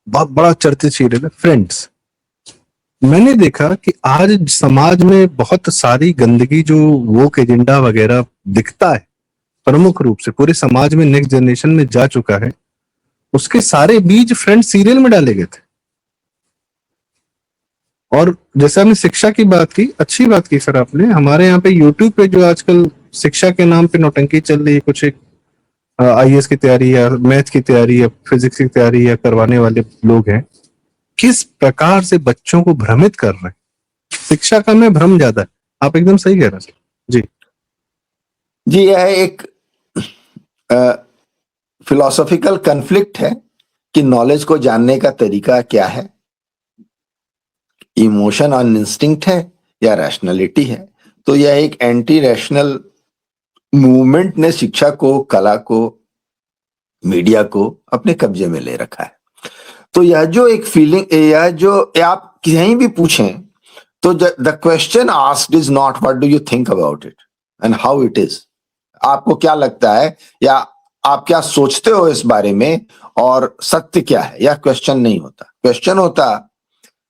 बहुत बड़ा चर्चित सीरियल है फ्रेंड्स। मैंने देखा कि आज समाज में बहुत सारी गंदगी जो वोक एजेंडा वगैरह दिखता है प्रमुख रूप से पूरे समाज में नेक्स्ट जनरेशन में जा चुका है, उसके सारे बीज फ्रेंड सीरियल में डाले गए थे। और जैसे आपने शिक्षा की बात की, अच्छी बात की सर आपने। हमारे यहाँ पे यूट्यूब पे जो आजकल शिक्षा के नाम पे नौटंकी चल रही है, कुछ एक आईएएस की तैयारी या मैथ की तैयारी या फिजिक्स की तैयारी या करवाने वाले लोग हैं, किस प्रकार से बच्चों को भ्रमित कर रहे हैं। शिक्षा का में भ्रम ज्यादा है। आप एकदम सही कह रहे हैं सर जी। जी, यह एक फिलोसॉफिकल कन्फ्लिक्ट है कि नॉलेज को जानने का तरीका क्या है, इमोशन और इंस्टिंक्ट है या रैशनैलिटी है। तो यह एक एंटी रैशनल मूवमेंट ने शिक्षा को, कला को, मीडिया को अपने कब्जे में ले रखा है। तो यह जो एक फीलिंग, यह जो आप कहीं भी पूछें तो the question asked is not what do you think about it and how it is. आपको क्या लगता है या आप क्या सोचते हो इस बारे में और सत्य क्या है, यह क्वेश्चन नहीं होता। क्वेश्चन होता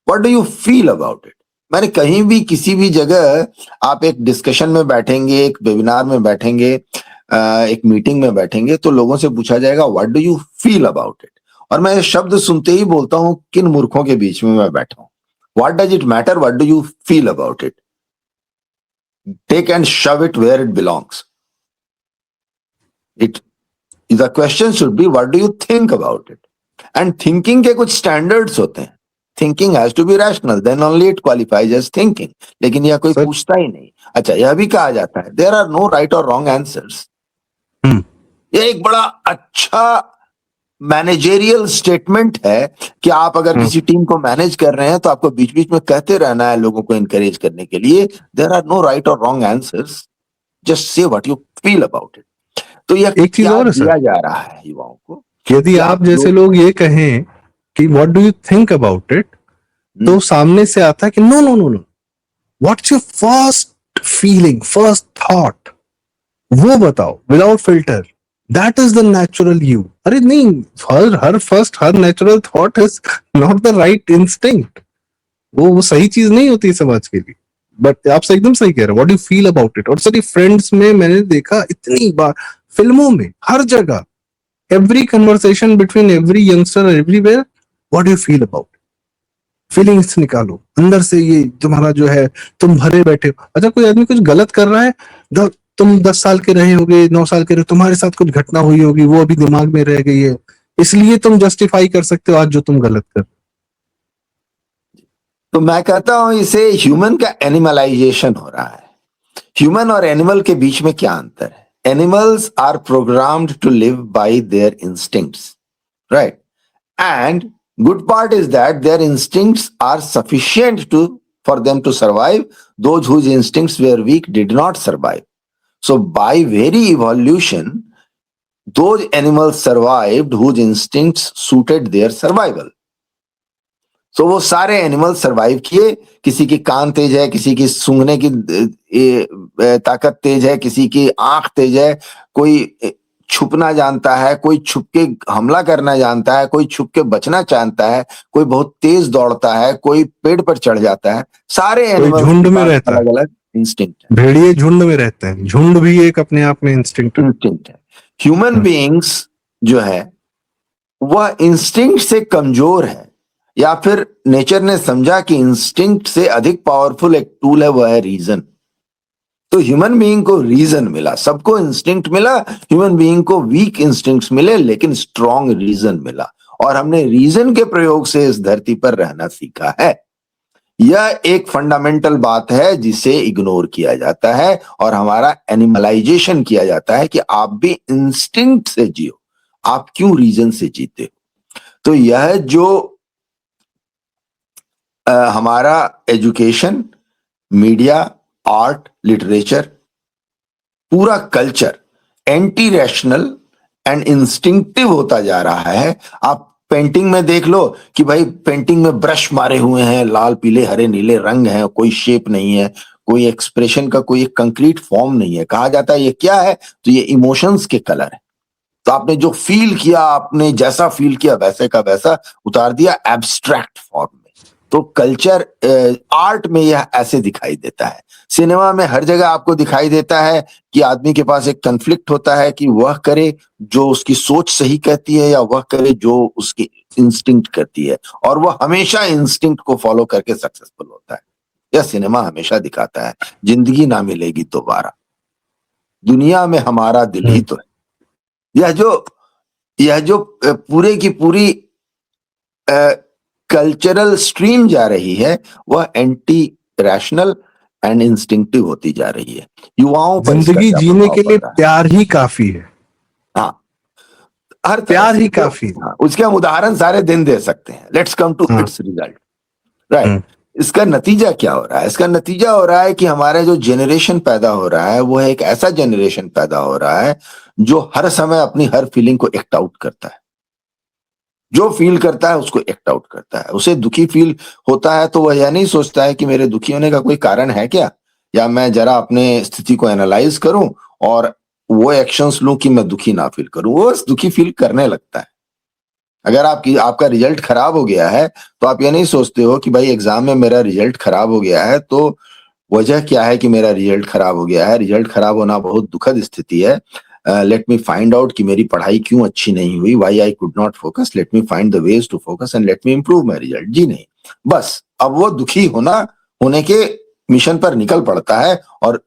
what do you feel about it. मैंने कहीं भी किसी भी जगह आप एक डिस्कशन में बैठेंगे, एक वेबिनार में बैठेंगे, एक मीटिंग में बैठेंगे तो लोगों से पूछा जाएगा what do you feel about it. और मैं शब्द सुनते ही बोलता हूं किन मूर्खों के बीच में मैं बैठा हूं। What does it matter what do you feel about it. Take and shove it where it belongs. It the question should be what do you think about it. And thinking के कुछ स्टैंडर्ड्स होते हैं। Thinking has to be rational, then only it qualifies as thinking. लेकिन यह कोई सर पूछता ही नहीं। अच्छा, यह भी कहा जाता है देयर आर नो राइट और रॉन्ग आंसर्स। यह एक बड़ा अच्छा मैनेजेरियल स्टेटमेंट है कि आप अगर किसी टीम को मैनेज कर रहे हैं तो आपको बीच बीच में कहते रहना है लोगों को इनकरेज करने के लिए, देयर आर नो राइट और wrong answers, just say what you feel about it. तो यह एक चीज क्या और है सर, दिया जा रहा है युवाओं को यदि कि आप आप जैसे लोग। लोग ये कहें कि what do you think about it, तो सामने से आता है कि no no no no, what's your first feeling, first thought, वो बताओ without filter, that is the natural you. अरे नहीं, हर natural thought is not the right instinct. वो सही चीज नहीं होती समाज के लिए। बट आप एकदम सही कह रहे हो, what you feel about it. और सर फ्रेंड्स में मैंने देखा इतनी बार, फिल्मों में, हर जगह, every conversation between every youngster everywhere, what you feel about, feelings निकालो अंदर से। ये तुम्हारा जो है, तुम भरे बैठे हो। अच्छा, कोई आदमी कुछ गलत कर रहा है, तुम 10 साल के रहे होगे, 9 साल के रहे, तुम्हारे साथ कुछ घटना हुई होगी, वो अभी दिमाग में रह गई है, इसलिए तुम जस्टिफाई कर सकते हो आज जो तुम गलत कर। तो मैं कहता हूं इसे ह्यूमन का एनिमलाइजेशन हो रहा है। ह्यूमन और एनिमल के बीच में क्या अंतर है? Animals are programmed to live by their instincts, right? And good part is that their instincts are sufficient for them to survive. Those whose instincts were weak did not survive. So by very evolution, those animals survived whose instincts suited their survival. So वो सारे एनिमल सरवाइव किए। किसी की कान तेज है, किसी की सूंघने की ताकत तेज है, किसी की आंख तेज है, कोई छुपना जानता है, कोई छुप के हमला करना जानता है, कोई छुप के बचना जानता है, कोई बहुत तेज दौड़ता है, कोई पेड़ पर चढ़ जाता है। सारे एनिमल्स झुंड के में पास रहता है, अलग अलग इंस्टिंक्ट है। भेड़िए झुंड में रहते हैं, झुंड भी एक अपने आप में इंस्टिंक्ट है। ह्यूमन बीइंग्स जो है वह इंस्टिंक्ट से कमजोर है, या फिर नेचर ने समझा कि इंस्टिंक्ट से अधिक पावरफुल एक टूल है, वह है रीजन। तो ह्यूमन बीइंग को रीजन मिला, सबको इंस्टिंक्ट मिला, ह्यूमन बीइंग को वीक इंस्टिंक्ट्स मिले लेकिन स्ट्रॉन्ग रीजन मिला। और हमने रीजन के प्रयोग से इस धरती पर रहना सीखा है। यह एक फंडामेंटल बात है जिसे इग्नोर किया जाता है और हमारा एनिमलाइजेशन किया जाता है कि आप भी इंस्टिंक्ट से जियो, आप क्यों रीजन से जीते हो। तो यह जो हमारा एजुकेशन, मीडिया, आर्ट, लिटरेचर, पूरा culture anti rational and instinctive होता जा रहा है। आप पेंटिंग में देख लो कि भाई पेंटिंग में ब्रश मारे हुए हैं, लाल पीले हरे नीले रंग हैं, कोई शेप नहीं है, कोई एक्सप्रेशन का कोई एक कंक्रीट फॉर्म नहीं है। कहा जाता है ये क्या है, तो ये इमोशंस के कलर है। तो आपने जो फील किया, आपने जैसा फील किया वैसे का वैसा उतार दिया एब्स्ट्रैक्ट फॉर्म में। तो कल्चर आर्ट में यह ऐसे दिखाई देता है। सिनेमा में हर जगह आपको दिखाई देता है कि आदमी के पास एक कन्फ्लिक्ट होता है कि वह करे जो उसकी सोच सही कहती है या वह करे जो उसकी इंस्टिंक्ट करती है, और वह हमेशा इंस्टिंक्ट को फॉलो करके सक्सेसफुल होता है। यह सिनेमा हमेशा दिखाता है। जिंदगी ना मिलेगी दोबारा, दुनिया में हमारा दिल ही तो है। यह जो पूरे की पूरी कल्चरल स्ट्रीम जा रही है वह एंटी रैशनल एंड इंस्टिंक्टिव होती जा रही है। युवाओं पर जिंदगी जीने के लिए प्यार ही काफी है। हाँ, हर प्यार ही काफी है। हाँ, उसके हम उदाहरण सारे दिन दे सकते हैं। Let's come to its result, right. इसका नतीजा क्या हो रहा है? इसका नतीजा हो रहा है कि हमारा जो जेनरेशन पैदा हो रहा है वो एक ऐसा जेनरेशन पैदा हो रहा है जो हर समय अपनी हर फीलिंग को एक्ट आउट करता है। जो फील करता है उसको एक्ट आउट करता है। उसे दुखी फील होता है तो वह यह नहीं सोचता है कि मेरे दुखी होने का कोई कारण है क्या, या मैं जरा अपने स्थिति को एनालाइज करूं और वो एक्शंस लूं कि मैं दुखी ना फील करूं। वो दुखी फील करने लगता है। अगर आपका रिजल्ट खराब हो गया है तो आप ये नहीं सोचते हो कि भाई एग्जाम में मेरा रिजल्ट खराब हो गया है तो वजह क्या है कि मेरा रिजल्ट खराब हो गया है। रिजल्ट खराब होना बहुत दुखद स्थिति है। लेट मी फाइंड आउट कि मेरी पढ़ाई क्यों अच्छी नहीं हुई, why I could not focus, let me find the ways to focus and let me improve my result. जी नहीं, बस अब वो दुखी होने के मिशन पर निकल पड़ता है और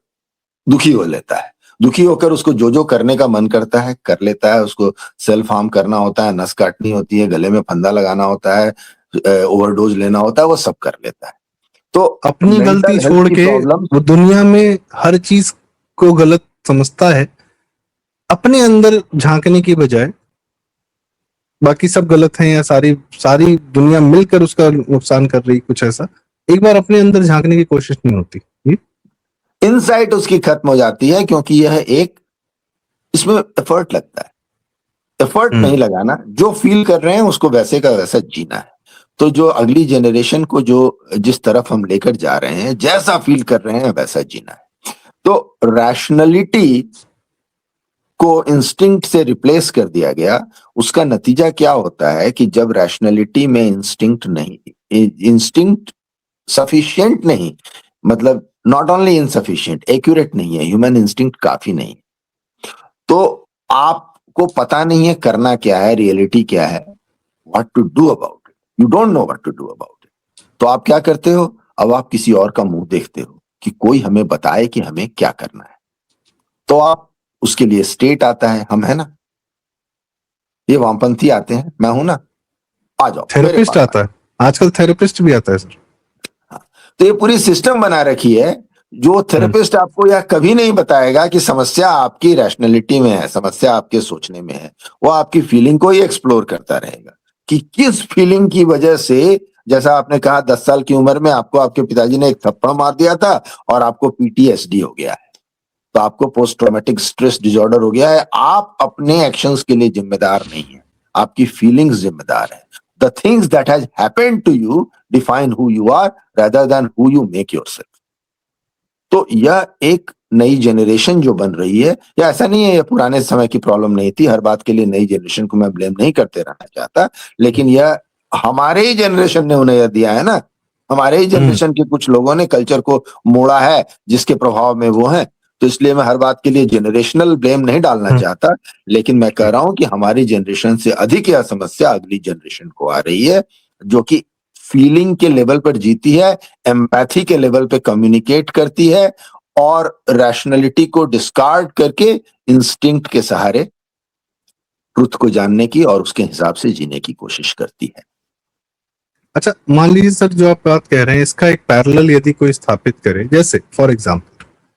दुखी हो लेता है। दुखी होकर उसको जो करने का मन करता है कर लेता है। उसको सेल्फ हार्म करना होता है, नस काटनी होती है, गले में फंदा लगाना होता है, ओवरडोज लेना होता है, वो सब कर लेता है। तो अपनी गलती छोड़ के वो दुनिया में हर चीज को गलत समझता है। अपने अंदर झांकने की बजाय बाकी सब गलत है या सारी दुनिया मिलकर उसका नुकसान कर रही, कुछ ऐसा एक बार अपने अंदर झांकने की कोशिश नहीं होती। इनसाइट उसकी खत्म हो जाती है क्योंकि यह इसमें एफर्ट लगता है। एफर्ट नहीं लगाना, जो फील कर रहे हैं उसको वैसे का वैसा जीना है। तो जो अगली जनरेशन को जिस तरफ हम लेकर जा रहे हैं, जैसा फील कर रहे हैं वैसा जीना है। तो रैशनैलिटी को इंस्टिंक्ट से रिप्लेस कर दिया गया। उसका नतीजा क्या होता है कि जब रैशनैलिटी में इंस्टिंक्ट सफिशिएंट नहीं, मतलब नॉट ओनली इनसफिशिएंट, एक्यूरेट नहीं है, ह्यूमन इंस्टिंक्ट काफी नहीं, तो आपको पता नहीं है करना क्या है, रियलिटी क्या है, what to do about it. You don't know what to do about it. तो आप क्या करते हो? अब आप किसी और का मुंह देखते हो कि कोई हमें बताए कि हमें क्या करना है। तो आप उसके लिए स्टेट आता है, हम है ना, ये वामपंथी आते हैं, मैं हूं ना, आ जाओ। थेरेपिस्ट आता है, आजकल थेरेपिस्ट भी आता है सर। तो ये पूरी सिस्टम बना रखी है। जो थेरेपिस्ट आपको यह कभी नहीं बताएगा कि समस्या आपकी रैशनैलिटी में है, समस्या आपके सोचने में है। वो आपकी फीलिंग को ही एक्सप्लोर करता रहेगा कि किस फीलिंग की वजह से, जैसा आपने कहा 10 साल की उम्र में आपको आपके पिताजी ने एक थप्पड़ मार दिया था और आपको पीटीएसडी हो गया है, तो आपको पोस्ट ट्रॉमेटिक स्ट्रेस डिसऑर्डर हो गया है। आप अपने एक्शंस के लिए जिम्मेदार नहीं है, आपकी फीलिंग्स जिम्मेदार है। The things that has happened to you define who you are rather than who you make yourself. तो यह एक नई जनरेशन जो बन रही है, या ऐसा नहीं है ये पुराने समय की प्रॉब्लम नहीं थी, हर बात के लिए नई जनरेशन को मैं ब्लेम नहीं करते रहना चाहता, लेकिन यह हमारे ही जनरेशन ने उन्हें यह दिया है ना। हमारे ही जनरेशन के कुछ लोगों ने कल्चर को मोड़ा है जिसके प्रभाव में वो हैं। तो इसलिए मैं हर बात के लिए जनरेशनल ब्लेम नहीं डालना चाहता, लेकिन मैं कह रहा हूं कि हमारी जनरेशन से अधिक यह समस्या अगली जनरेशन को आ रही है, जो कि फीलिंग के लेवल पर जीती है, एम्पैथी के लेवल पे कम्युनिकेट करती है और रैशनैलिटी को डिस्कार्ड करके इंस्टिंक्ट के सहारे ट्रुथ को जानने की और उसके हिसाब से जीने की कोशिश करती है। अच्छा, मान लीजिए सर जो आप बात कह रहे हैं इसका एक पैरेलल यदि कोई स्थापित करे, जैसे फॉर एग्जांपल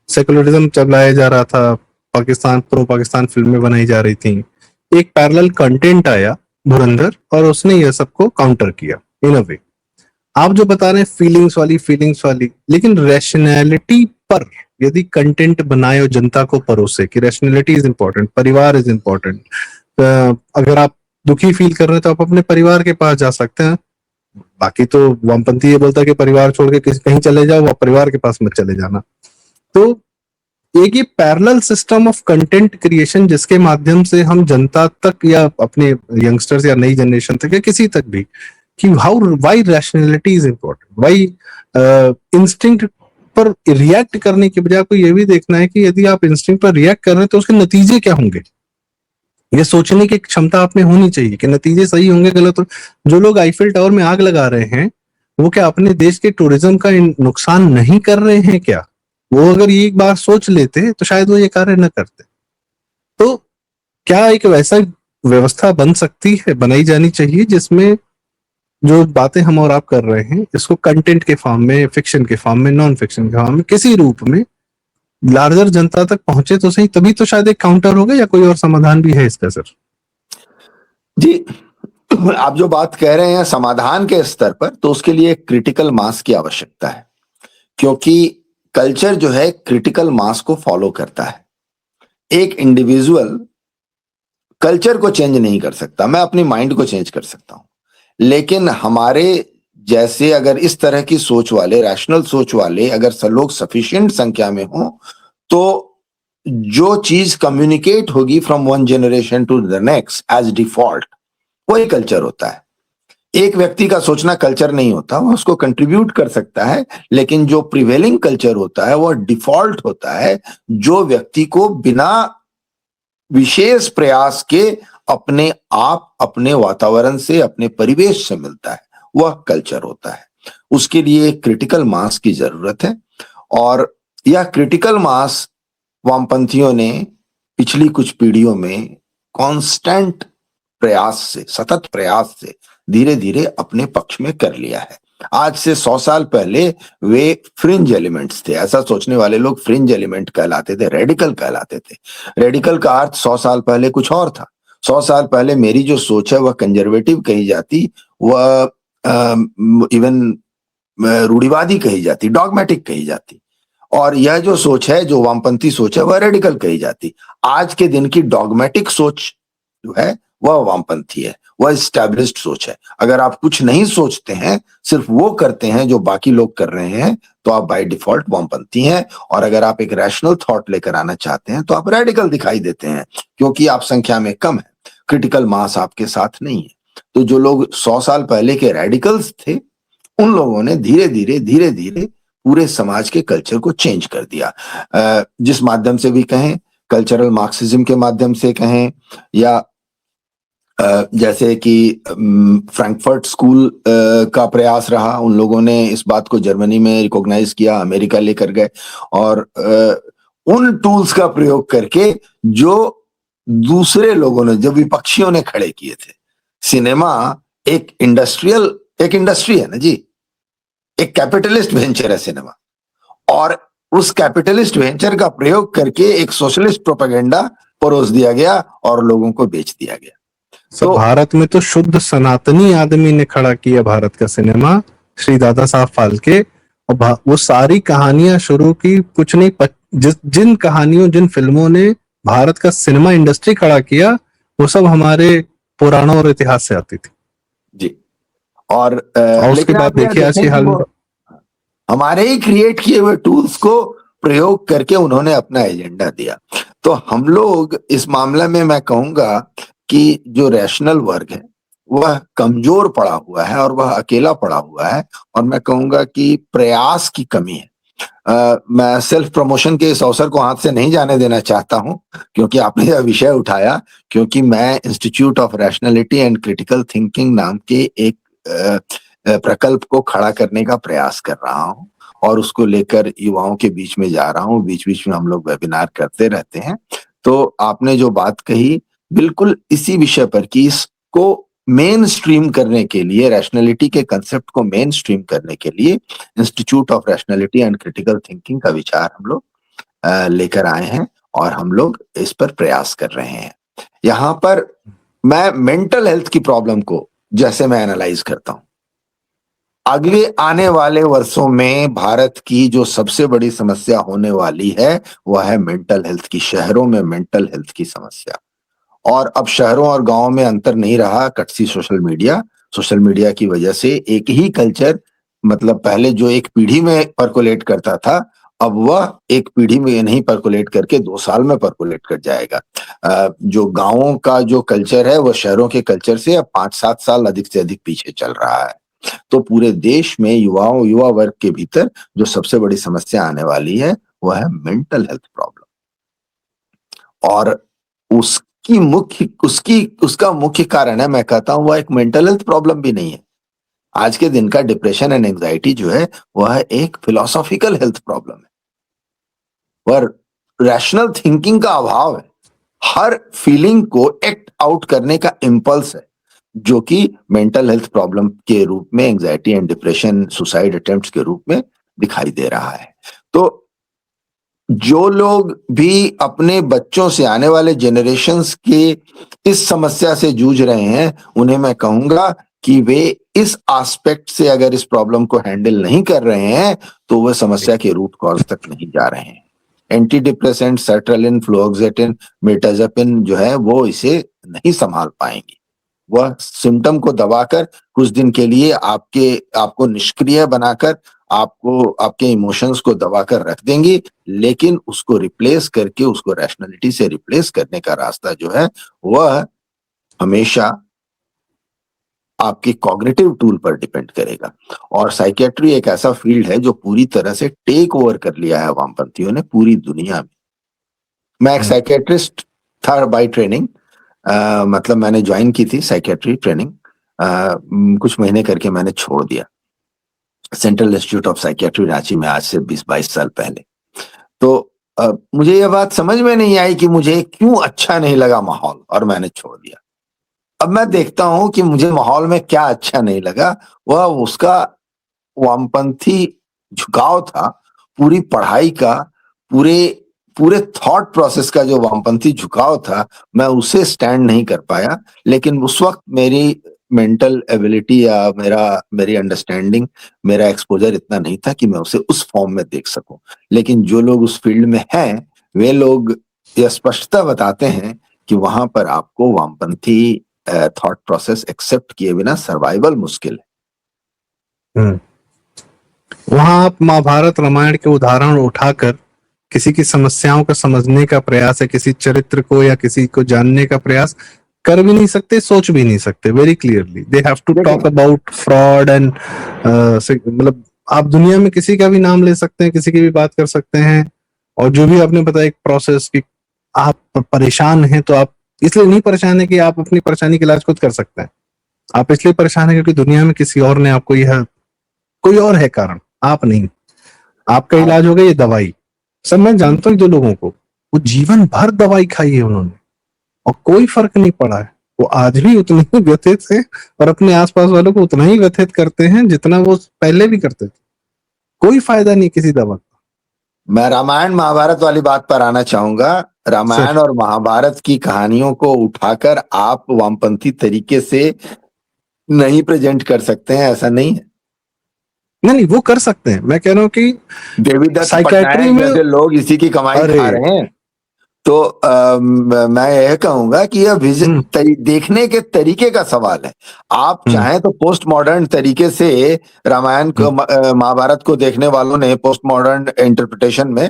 सेकुलरिज्म चलाया जा रहा था, पाकिस्तान प्रो पाकिस्तान फिल्में बनाई जा रही थी, एक पैरेलल कंटेंट आया धुरंधर और उसने यह सबको काउंटर किया इन अ वे। आप जो बता रहे हैं फीलिंग्स वाली, लेकिन रैशनैलिटी पर यदि कंटेंट बनाए और जनता को परोसे कि रैशनैलिटी इज इम्पोर्टेंट, परिवार इज इम्पोर्टेंट, अगर आप दुखी फील कर रहे हैं तो आप अपने परिवार के पास जा सकते हैं। बाकी तो वामपंथी ये बोलता है कि परिवार छोड़ के किसी कहीं चले जाओ, वो परिवार के पास मत चले जाना। तो एक ये parallel system of content creation जिसके माध्यम से हम जनता तक या अपने यंगस्टर्स या नई जनरेशन तक या किसी तक भी कि how why rationality is important, why instinct पर रिएक्ट करने के बजाय आपको ये भी देखना है कि यदि आप इंस्टिंक्ट पर रिएक्ट कर रहे हैं तो उसके नतीजे क्या होंगे। ये सोचने की क्षमता आप में होनी चाहिए कि नतीजे सही होंगे गलत हो। जो लोग आईफिल टावर में आग लगा रहे हैं वो क्या अपने देश के टूरिज्म का नुकसान नहीं कर रहे हैं क्या? वो अगर ये एक बार सोच लेते तो शायद वो ये कार्य न करते। तो क्या एक वैसा व्यवस्था बन सकती है, बनाई जानी चाहिए जिसमें जो बातें हम और आप कर रहे हैं इसको कंटेंट के फॉर्म में, फिक्शन के फॉर्म में, नॉन फिक्शन के फॉर्म में, किसी रूप में लार्जर जनता तक पहुंचे तो सही, तभी तो शायद एक काउंटर होगा या कोई और समाधान भी है इसका सर? जी, आप जो बात कह रहे हैं समाधान के स्तर पर, तो उसके लिए क्रिटिकल मास की आवश्यकता है, क्योंकि कल्चर जो है क्रिटिकल मास को फॉलो करता है। एक इंडिविजुअल कल्चर को चेंज नहीं कर सकता, मैं अपनी माइंड को चेंज कर सकता हूं, लेकिन हमारे जैसे अगर इस तरह की सोच वाले, रैशनल सोच वाले अगर लोग सफिशिएंट संख्या में हो, तो जो चीज कम्युनिकेट होगी from one generation to the next as default, वही कल्चर होता है। एक व्यक्ति का सोचना कल्चर नहीं होता, वो उसको कंट्रीब्यूट कर सकता है, लेकिन जो प्रिवेलिंग कल्चर होता है वो डिफॉल्ट होता है, जो व्यक्ति को बिना विशेष प्रयास के अपने आप, अपने वातावरण से, अपने परिवेश से मिलता है, वह कल्चर होता है। उसके लिए क्रिटिकल मास की जरूरत है, और यह क्रिटिकल मास वामपंथियों ने पिछली कुछ पीढ़ियों में कांस्टेंट प्रयास से, सतत प्रयास से धीरे धीरे अपने पक्ष में कर लिया है। आज से 100 साल पहले वे फ्रिंज एलिमेंट्स थे, ऐसा सोचने वाले लोग फ्रिंज एलिमेंट कहलाते थे, रेडिकल कहलाते थे। रेडिकल का अर्थ 100 साल पहले कुछ और था। 100 साल पहले मेरी जो सोच है वह कंजर्वेटिव कही जाती, वह इवन रूढ़िवादी कही जाती, डॉगमेटिक कही जाती, और यह जो सोच है, जो वामपंथी सोच है, वह रेडिकल कही जाती। आज के दिन की डॉगमेटिक सोच जो है वह वामपंथी है, वह स्टैब्लिश्ड सोच है। अगर आप कुछ नहीं सोचते हैं, सिर्फ वो करते हैं जो बाकी लोग कर रहे हैं, तो आप बाय डिफॉल्ट वामपंथी हैं। और अगर आप एक रैशनल थॉट लेकर आना चाहते हैं तो आप रेडिकल दिखाई देते हैं, क्योंकि आप संख्या में कम है, क्रिटिकल मास आपके साथ नहीं है। तो जो लोग 100 साल पहले के रेडिकल्स थे, उन लोगों ने धीरे धीरे पूरे समाज के कल्चर को चेंज कर दिया। जिस माध्यम से भी कहें, कल्चरल मार्क्सिज्म के माध्यम से कहें, या जैसे कि फ्रैंकफर्ट स्कूल का प्रयास रहा, उन लोगों ने इस बात को जर्मनी में रिकॉग्नाइज किया, अमेरिका लेकर गए, और उन टूल्स का प्रयोग करके जो दूसरे लोगों ने, जो विपक्षियों ने खड़े किए थे। सिनेमा एक इंडस्ट्री है ना जी, एक कैपिटलिस्ट वेंचर है सिनेमा, और उस कैपिटलिस्ट वेंचर का प्रयोग करके एक सोशलिस्ट प्रोपेगेंडा परोस दिया गया और लोगों को बेच दिया गया। तो भारत में तो शुद्ध सनातनी आदमी ने खड़ा किया भारत का सिनेमा, श्री दादा साहब फाल्के, और वो सारी कहानियां शुरू की, कुछ नहीं, जिन कहानियों, जिन फिल्मों ने भारत का सिनेमा इंडस्ट्री खड़ा किया, वो सब हमारे पुराणों और इतिहास से आती थी जी। और उसके बाद देखिए आज की हाल, हमारे ही क्रिएट किए हुए टूल्स को प्रयोग करके उन्होंने अपना एजेंडा दिया। तो हम लोग इस मामले में, मैं कहूंगा कि जो रैशनल वर्ग है वह कमजोर पड़ा हुआ है, और वह अकेला पड़ा हुआ है, और मैं कहूंगा कि प्रयास की कमी है। मैं सेल्फ प्रमोशन के इस अवसर को हाथ से नहीं जाने देना चाहता हूं, क्योंकि आपने यह विषय उठाया, क्योंकि मैं institute of rationality and critical thinking नाम के एक प्रकल्प को खड़ा करने का प्रयास कर रहा हूं, और उसको लेकर युवाओं के बीच में जा रहा हूं। बीच बीच में हम लोग वेबिनार करते रहते हैं। तो आपने जो बात कही बिल्कुल इसी विषय पर, कि इसको मेन स्ट्रीम करने के लिए, रैशनैलिटी के कंसेप्ट को मेन स्ट्रीम करने के लिए institute of rationality and critical thinking का विचार हम लोग लेकर आए हैं, और हम लोग इस पर प्रयास कर रहे हैं। यहाँ पर मैं मेंटल हेल्थ की प्रॉब्लम को जैसे मैं एनालाइज करता हूं, अगले आने वाले वर्षों में भारत की जो सबसे बड़ी समस्या होने वाली है वह है मेंटल हेल्थ की, शहरों में मेंटल हेल्थ की समस्या। और अब शहरों और गांवों में अंतर नहीं रहा, कटसी सोशल मीडिया की वजह से एक ही कल्चर, मतलब पहले जो एक पीढ़ी में परकोलेट करता था, अब वह एक पीढ़ी में नहीं परकोलेट करके 2 साल में परकोलेट कर जाएगा। जो गांवों का जो कल्चर है वह शहरों के कल्चर से अब 5-7 साल अधिक से अधिक पीछे चल रहा है। तो पूरे देश में युवा वर्ग के भीतर जो सबसे बड़ी समस्या आने वाली है वह है मेंटल हेल्थ प्रॉब्लम। और उसका मुख्य कारण है, मैं कहता हूं वह एक मेंटल हेल्थ प्रॉब्लम भी नहीं है। आज के दिन का डिप्रेशन एंड एंजाइटी जो है वह एक फिलोसॉफिकल हेल्थ प्रॉब्लम है, वह रैशनल थिंकिंग का अभाव है, हर फीलिंग को एक्ट आउट करने का इम्पल्स है, जो कि मेंटल हेल्थ प्रॉब्लम के रूप में, anxiety and depression, suicide attempts के रूप में दिखाई दे रहा है। तो जो लोग भी अपने बच्चों से, आने वाले जनरेशन्स के इस समस्या से जूझ रहे हैं, उन्हें मैं कहूंगा कि वे इस एस्पेक्ट से अगर इस प्रॉब्लम को हैंडल नहीं कर रहे हैं तो वह समस्या के रूट कॉज तक नहीं जा रहे हैं। एंटी डिप्रेसेंट, सर्ट्रेलिन, फ्लोक्सेटिन, मिर्टाजापिन जो है वो इसे नहीं संभाल पाएंगे। वह सिम्टम को दबाकर कुछ दिन के लिए आपको निष्क्रिय बनाकर, आपको आपके इमोशंस को दबाकर रख देंगी, लेकिन उसको रिप्लेस करके, उसको रैशनैलिटी से रिप्लेस करने का रास्ता जो है वह हमेशा आपके कॉग्निटिव टूल पर डिपेंड करेगा। और साइकियाट्री एक ऐसा फील्ड है जो पूरी तरह से टेक ओवर कर लिया है वामपंथियों ने पूरी दुनिया में। मैं एक साइकियाट्रिस्ट था बाय ट्रेनिंग, मतलब मैंने ज्वाइन की थी साइकियाट्री ट्रेनिंग, कुछ महीने करके मैंने छोड़ दिया central institute of psychiatry Ranchi में, आज से 20-22 साल पहले। तो मुझे यह बात समझ में नहीं आई कि मुझे क्यों अच्छा नहीं लगा माहौल, और मैंने छोड़ दिया। अब मैं देखता हूं कि मुझे माहौल में क्या अच्छा नहीं लगा, वह उसका वामपंथी झुकाव था, पूरी पढ़ाई का, पूरे पूरे थॉट प्रोसेस का जो वामपंथी झुकाव था, मैं उसे स्टैंड नहीं कर पाया। लेकिन उस वक्त मेरी मेंटल एबिलिटी या मेरी अंडरस्टैंडिंग, मेरा एक्सपोजर इतना नहीं था कि मैं उसे उस फॉर्म में देख सकूं। लेकिन जो लोग उस फील्ड में हैं, वे लोग यह स्पष्टता बताते हैं कि वहां पर आपको वामपंथी थॉट प्रोसेस एक्सेप्ट किए बिना सर्वाइवल मुश्किल है। वहां आप महाभारत रामायण के उदाहरण उठाकर किसी की समस्याओं को समझने का प्रयास है, किसी चरित्र को या किसी को जानने का प्रयास कर भी नहीं सकते, सोच भी नहीं सकते। Very clearly they have to talk about fraud and, मतलब आप दुनिया में किसी का भी नाम ले सकते हैं, किसी की भी बात कर सकते हैं। और जो भी आपने बताया एक प्रोसेस की आप परेशान हैं, तो आप इसलिए नहीं परेशान है कि आप अपनी परेशानी का इलाज खुद कर सकते हैं, आप इसलिए परेशान है क्योंकि दुनिया में किसी और ने आपको यह, कोई और है कारण, आप नहीं। आपका इलाज हो गया ये दवाई। सब मैं जानता हूँ 2 लोगों को, वो जीवन भर दवाई खाई है उन्होंने और कोई फर्क नहीं पड़ा है। वो आज भी उतने ही व्यथित है और अपने आसपास वालों को उतना ही व्यथित करते हैं जितना वो पहले भी करते थे। कोई फायदा नहीं किसी दवा का। मैं रामायण महाभारत वाली बात पर आना चाहूंगा। रामायण और महाभारत की कहानियों को उठाकर आप वामपंथी तरीके से नहीं प्रेजेंट कर सकते हैं, ऐसा नहीं है। नहीं, वो कर सकते हैं। मैं कह रहा हूँ कि देवीदत्त पटनायक जैसे लोग इसी की कमाई खा रहे हैं। तो मैं यह कहूंगा कि यह विजन देखने के तरीके का सवाल है। आप चाहें तो पोस्ट मॉडर्न तरीके से रामायण को, महाभारत को देखने वालों ने पोस्ट मॉडर्न इंटरप्रिटेशन में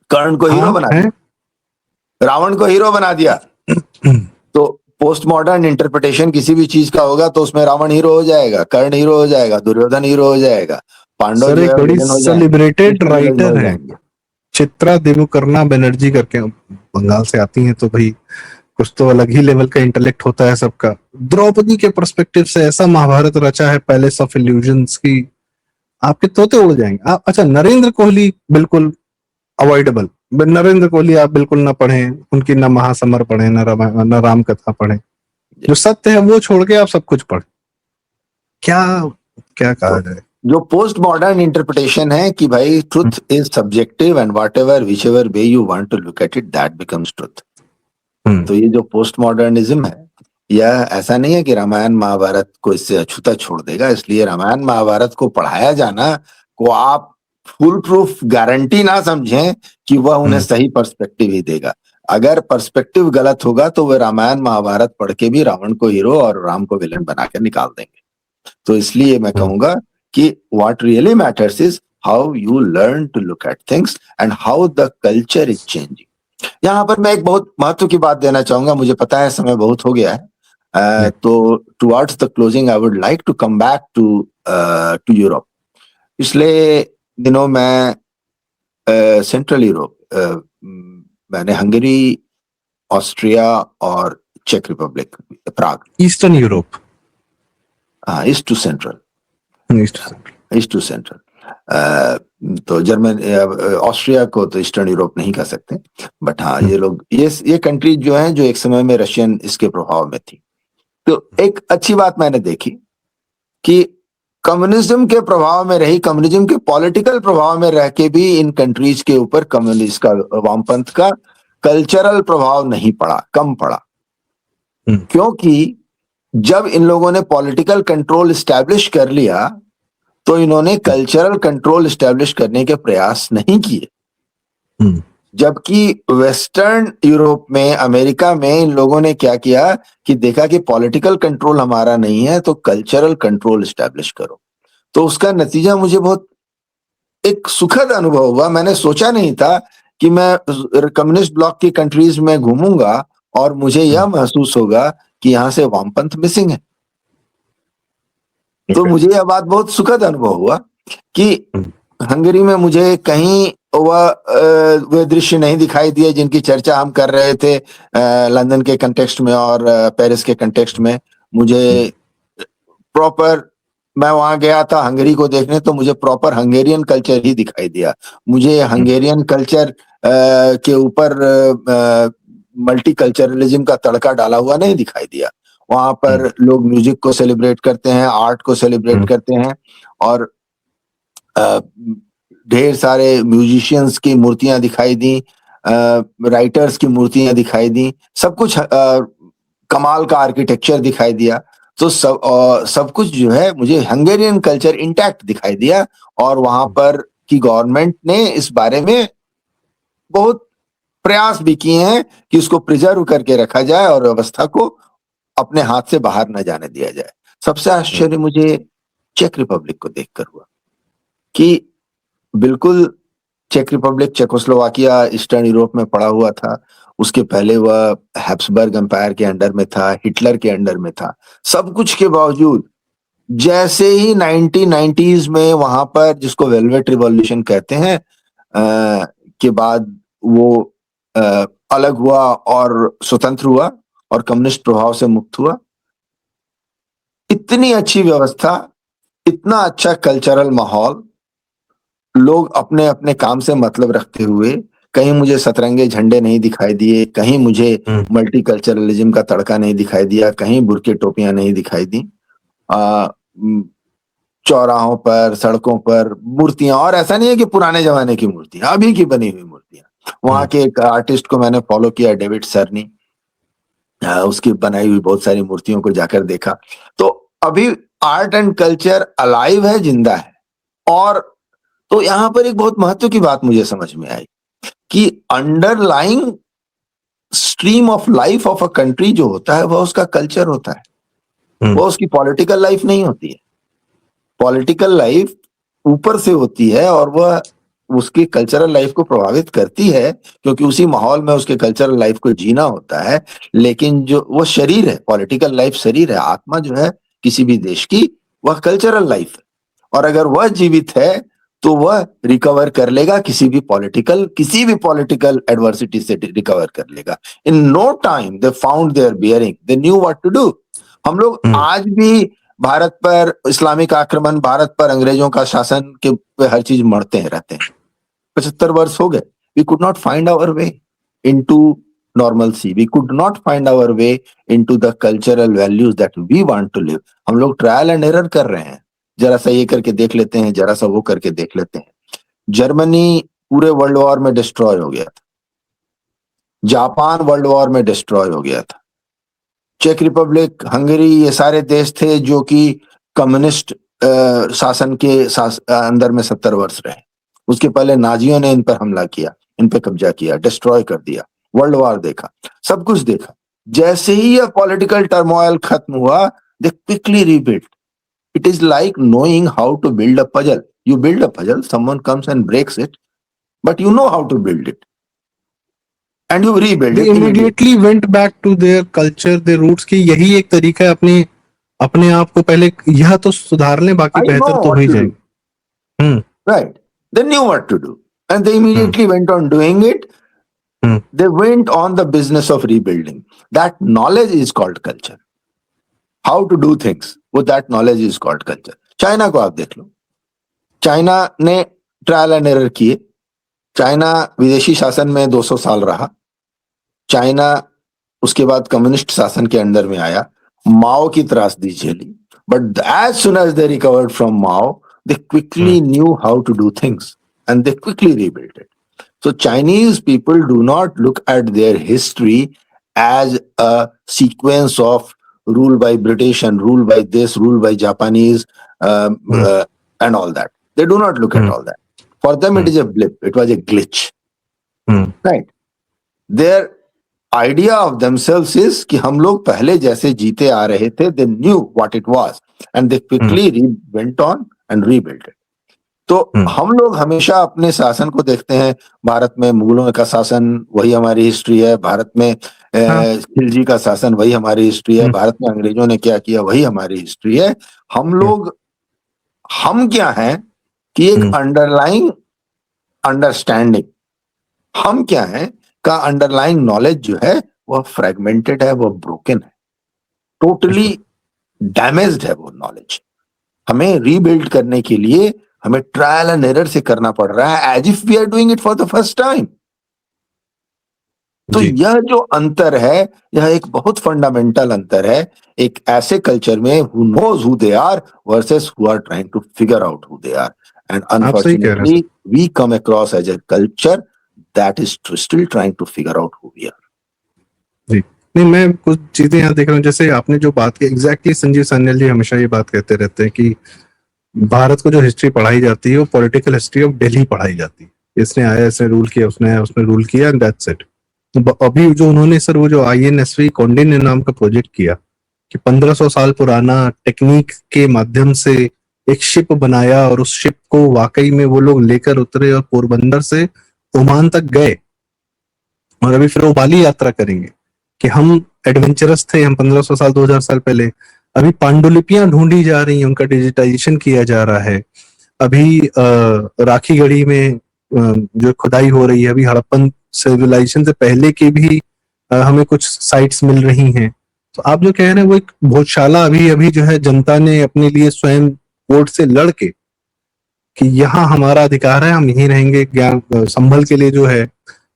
कर्ण को हीरो बना दिया, रावण को हीरो बना दिया। तो पोस्ट मॉडर्न इंटरप्रिटेशन किसी भी चीज का होगा तो उसमें रावण हीरो हो जाएगा, कर्ण हीरो हो जाएगा, दुर्योधन हीरो हो जाएगा, पांडव जो बड़ी सेलिब्रेटेड राइटर है चित्रा देवकर्णा बनर्जी करके, बंगाल से आती हैं, तो भाई कुछ तो अलग ही लेवल का इंटेलेक्ट होता है सबका। द्रौपदी के पर्सपेक्टिव से ऐसा महाभारत रचा है, पैलेस ऑफ इल्यूजन्स की, आपके तोते उड़ जाएंगे। आप अच्छा, नरेंद्र कोहली बिल्कुल अवॉइडेबल। नरेंद्र कोहली आप बिल्कुल ना पढ़ें, उनकी ना महासमर पढ़ें, ना राम कथा पढ़ें। जो सत्य है वो छोड़ के आप सब कुछ पढ़ें। क्या क्या कहा जाए? जो पोस्ट मॉडर्न इंटरप्रिटेशन है कि भाई truth is subjective and whatever whichever way you want to look at it that becomes truth. तो ये जो पोस्ट मॉडर्निज्म है, यह ऐसा नहीं है कि रामायण महाभारत को इससे अछूता छोड़ देगा, इसलिए रामायण महाभारत को पढ़ाया जाना को आप फुल प्रूफ गारंटी ना समझें कि वह उन्हें सही पर्सपेक्टिव ही देगा। अगर पर्सपेक्टिव गलत होगा तो वे रामायण महाभारत पढ़ के भी रावण को हीरो और राम को विलन बना के निकाल देंगे। तो इसलिए मैं कहूंगा कि what really matters is how you learn to look at things and how the culture is changing. यहाँ पर मैं एक बहुत महत्व की बात देना चाहूंगा, मुझे पता है समय बहुत हो गया है, तो towards the closing I would like to come back to Europe. पिछले दिनों मैं सेंट्रल यूरोप, मैंने हंगरी, ऑस्ट्रिया और चेक रिपब्लिक, प्राग, ईस्टर्न यूरोप, हाँ east to central, east to central. तो जर्मन, ऑस्ट्रिया को तो ईस्टर्न यूरोप नहीं कह सकते, बट हाँ ये लोग, ये कंट्री जो है जो एक समय में रशियन इसके प्रभाव में थी। तो एक अच्छी बात मैंने देखी कि कम्युनिज्म के प्रभाव में रही, कम्युनिज्म के पॉलिटिकल प्रभाव में रह के भी इन कंट्रीज के ऊपर कम्युनिस्ट का, वामपंथ का कल्चरल प्रभाव नहीं पड़ा, कम पड़ा। क्योंकि जब इन लोगों ने पॉलिटिकल कंट्रोल स्टैब्लिश कर लिया तो इन्होंने कल्चरल कंट्रोल स्टैब्लिश करने के प्रयास नहीं किए। जबकि वेस्टर्न यूरोप में, अमेरिका में इन लोगों ने क्या किया कि देखा कि पॉलिटिकल कंट्रोल हमारा नहीं है तो कल्चरल कंट्रोल स्टैब्लिश करो। तो उसका नतीजा मुझे बहुत एक सुखद अनुभव हुआ। मैंने सोचा नहीं था कि मैं कम्युनिस्ट ब्लॉक की कंट्रीज में घूमूंगा और मुझे यह महसूस होगा कि यहां से वामपंथ मिसिंग है। तो मुझे यह बात बहुत सुखद अनुभव हुआ कि हंगरी में मुझे कहीं वह दृश्य नहीं दिखाई दिए जिनकी चर्चा हम कर रहे थे लंदन के कंटेक्स्ट में और पेरिस के कंटेक्स्ट में। मुझे प्रॉपर, मैं वहां गया था हंगरी को देखने, तो मुझे प्रॉपर हंगेरियन कल्चर ही दिखाई दिया। मुझे हंगेरियन कल्चर के ऊपर मल्टी कल्चरलिज्म का तड़का डाला हुआ नहीं दिखाई दिया। वहां पर लोग म्यूजिक को सेलिब्रेट करते हैं, आर्ट को सेलिब्रेट करते हैं, और ढेर सारे म्यूजिशियंस की मूर्तियां दिखाई दी, राइटर्स की मूर्तियां दिखाई दी, सब कुछ कमाल का आर्किटेक्चर दिखाई दिया। तो सब कुछ जो है मुझे हंगेरियन कल्चर इंटैक्ट दिखाई दिया। और वहां पर की गवर्नमेंट ने इस बारे में बहुत प्रयास भी किए हैं कि उसको प्रिजर्व करके रखा जाए और व्यवस्था को अपने हाथ से बाहर न जाने दिया जाए। सबसे आश्चर्य मुझे चेक रिपब्लिक को देखकर हुआ कि बिल्कुल चेक रिपब्लिक चेकोस्लोवाकिया ईस्टर्न यूरोप में पड़ा हुआ था। उसके पहले वह हैब्सबर्ग एम्पायर के अंडर में था, हिटलर के अंडर में था। सब कुछ के बावजूद जैसे ही 1990s में वहां पर, जिसको वेलवेट रिवॉल्यूशन कहते हैं, के बाद वो अलग हुआ और स्वतंत्र हुआ और कम्युनिस्ट प्रभाव से मुक्त हुआ। इतनी अच्छी व्यवस्था, इतना अच्छा कल्चरल माहौल, लोग अपने अपने काम से मतलब रखते हुए, कहीं मुझे सतरंगे झंडे नहीं दिखाई दिए, कहीं मुझे मल्टी कल्चरलिज्म का तड़का नहीं दिखाई दिया, कहीं बुरके टोपियां नहीं दिखाई दी। चौराहों पर, सड़कों पर मूर्तियां, और ऐसा नहीं है कि पुराने जमाने की मूर्तियां, अभी की बनी हुई मूर्तियां। वहां के एक आर्टिस्ट को मैंने फॉलो किया, डेविड सरनी, उसकी बनाई हुई बहुत सारी मूर्तियों को जाकर देखा। तो अभी आर्ट एंड कल्चर अलाइव है, जिंदा है। और तो यहां पर एक बहुत महत्व की बात मुझे समझ में आई कि underlying stream of life of a country जो होता है वह उसका कल्चर होता है, वह उसकी पॉलिटिकल लाइफ नहीं होती है। पॉलिटिकल लाइफ ऊपर से होती है और वह उसकी कल्चरल लाइफ को प्रभावित करती है, क्योंकि उसी माहौल में उसके कल्चरल लाइफ को जीना होता है। लेकिन जो वो शरीर है, पॉलिटिकल लाइफ शरीर है, आत्मा जो है किसी भी देश की, वह कल्चरल लाइफ है। और अगर वह जीवित है तो वह रिकवर कर लेगा, किसी भी पॉलिटिकल एडवर्सिटी से रिकवर कर लेगा। In no time they found their bearing, they knew what to do. हम लोग आज भी भारत पर इस्लामिक आक्रमण, भारत पर अंग्रेजों का शासन के पे हर चीज मरते हैं, रहते हैं। 75 वर्ष हो गए, we could not find our way into normalcy, we could not find our way into the cultural values that we want to live। हम लोग ट्रायल एंड एरर कर रहे हैं, जरा सा ये करके देख लेते हैं, जरा सा वो करके देख लेते हैं। जर्मनी पूरे वर्ल्ड वॉर में डिस्ट्रॉय हो गया था, जापान वर्ल्ड वॉर में डिस्ट्रॉय हो गया था, चेक रिपब्लिक, हंगरी, ये सारे देश थे जो कि कम्युनिस्ट शासन के अंदर में 70 वर्ष रहे। उसके पहले नाजियों ने इन पर हमला किया, इन पे कब्जा किया, डिस्ट्रॉय कर दिया, वर्ल्ड वॉर देखा, सब कुछ देखा। जैसे ही यह पॉलिटिकल टर्मोइल खत्म हुआ, they quickly rebuild. It is like knowing how to build a puzzle. You build a puzzle, someone comes and breaks it, but you know how to build it and you rebuild They it immediately. immediately went back to their culture, their roots की यही एक तरीका है अपने अपने आप को पहले यह तो सुधार लें, बाकी I know बेहतर तो हो what ही to जाएंगे। do. Right. They knew what to do and they immediately went on doing it. They went on the business of rebuilding. That knowledge is called culture. How to do things with that knowledge is called culture. China को आप देख लो, चाइना ने ट्रायल एंड एरर किए। चाइना विदेशी शासन में 200 साल रहा। चाइना उसके बाद कम्युनिस्ट शासन के अंडर में आया, माओ की त्रासदी झेली, but as soon as they recovered from Mao, they quickly knew how to do things and they quickly rebuild it. So Chinese people do not look at their history as a sequence of rule by British and rule by this, rule by Japanese, and all that. They do not look at all that. For them, it is a blip. It was a glitch. Right? Their idea of themselves is कि हम लोग पहले जैसे जीते आ रहे थे. They knew what it was, and they quickly went on and rebuilt it. तो हम लोग हमेशा अपने शासन को देखते हैं, भारत में मुगलों का शासन वही हमारी हिस्ट्री है, भारत में खिलजी का शासन वही हमारी हिस्ट्री है, भारत में अंग्रेजों ने क्या किया वही हमारी हिस्ट्री है. हम लोग हम क्या हैं कि एक अंडरलाइंग अंडरस्टैंडिंग, हम क्या हैं का अंडरलाइंग नॉलेज जो है वह फ्रेगमेंटेड है, वह ब्रोकन है, टोटली डैमेज्ड है वो नॉलेज. हमें रीबिल्ड करने के लिए हमें ट्रायल एंड एरर से करना पड़ रहा है, as if we are doing it for the first time. तो यह जो अंतर है, यह एक बहुत फंडामेंटल अंतर है एक ऐसे कल्चर में who knows who they are versus who are trying to figure out who they are. And unfortunately we come across as a culture that is still trying to figure out who we are. जी नहीं, मैं कुछ चीजें यहाँ देख रहा हूँ, जैसे आपने जो बात की एग्जैक्टली, संजीव सान्याल जी हमेशा ये बात कहते रहते हैं कि भारत को जो हिस्ट्री पढ़ाई जाती है वो पॉलिटिकल हिस्ट्री ऑफ दिल्ली पढ़ाई जाती है. इसने आया, इसने रूल किया, उसने आया, उसने रूल किया, एंड दैट्स इट. अभी जो उन्होंने सर वो जो INSV कौंडिन्य नाम का प्रोजेक्ट किया कि 1500 साल पुराना टेक्निक के माध्यम से एक शिप बनाया और उस शिप को वाकई में वो लोग लेकर उतरे और पोरबंदर से ओमान तक गए और अभी फिर वो बाली यात्रा करेंगे कि हम एडवेंचरस थे, हम 1500 साल 2000 साल पहले. अभी पांडुलिपियां ढूंढी जा रही हैं, उनका डिजिटाइजेशन किया जा रहा है. अभी राखी गढ़ी में जो खुदाई हो रही है, अभी हड़प्पन सिविलाइजेशन से पहले की भी हमें कुछ साइट्स मिल रही हैं. तो आप जो कह रहे हैं वो एक भोजशाला अभी जो है जनता ने अपने लिए स्वयं कोर्ट से लड़के कि यहाँ हमारा अधिकार है, हम यहीं रहेंगे. ज्ञान संभल के लिए जो है,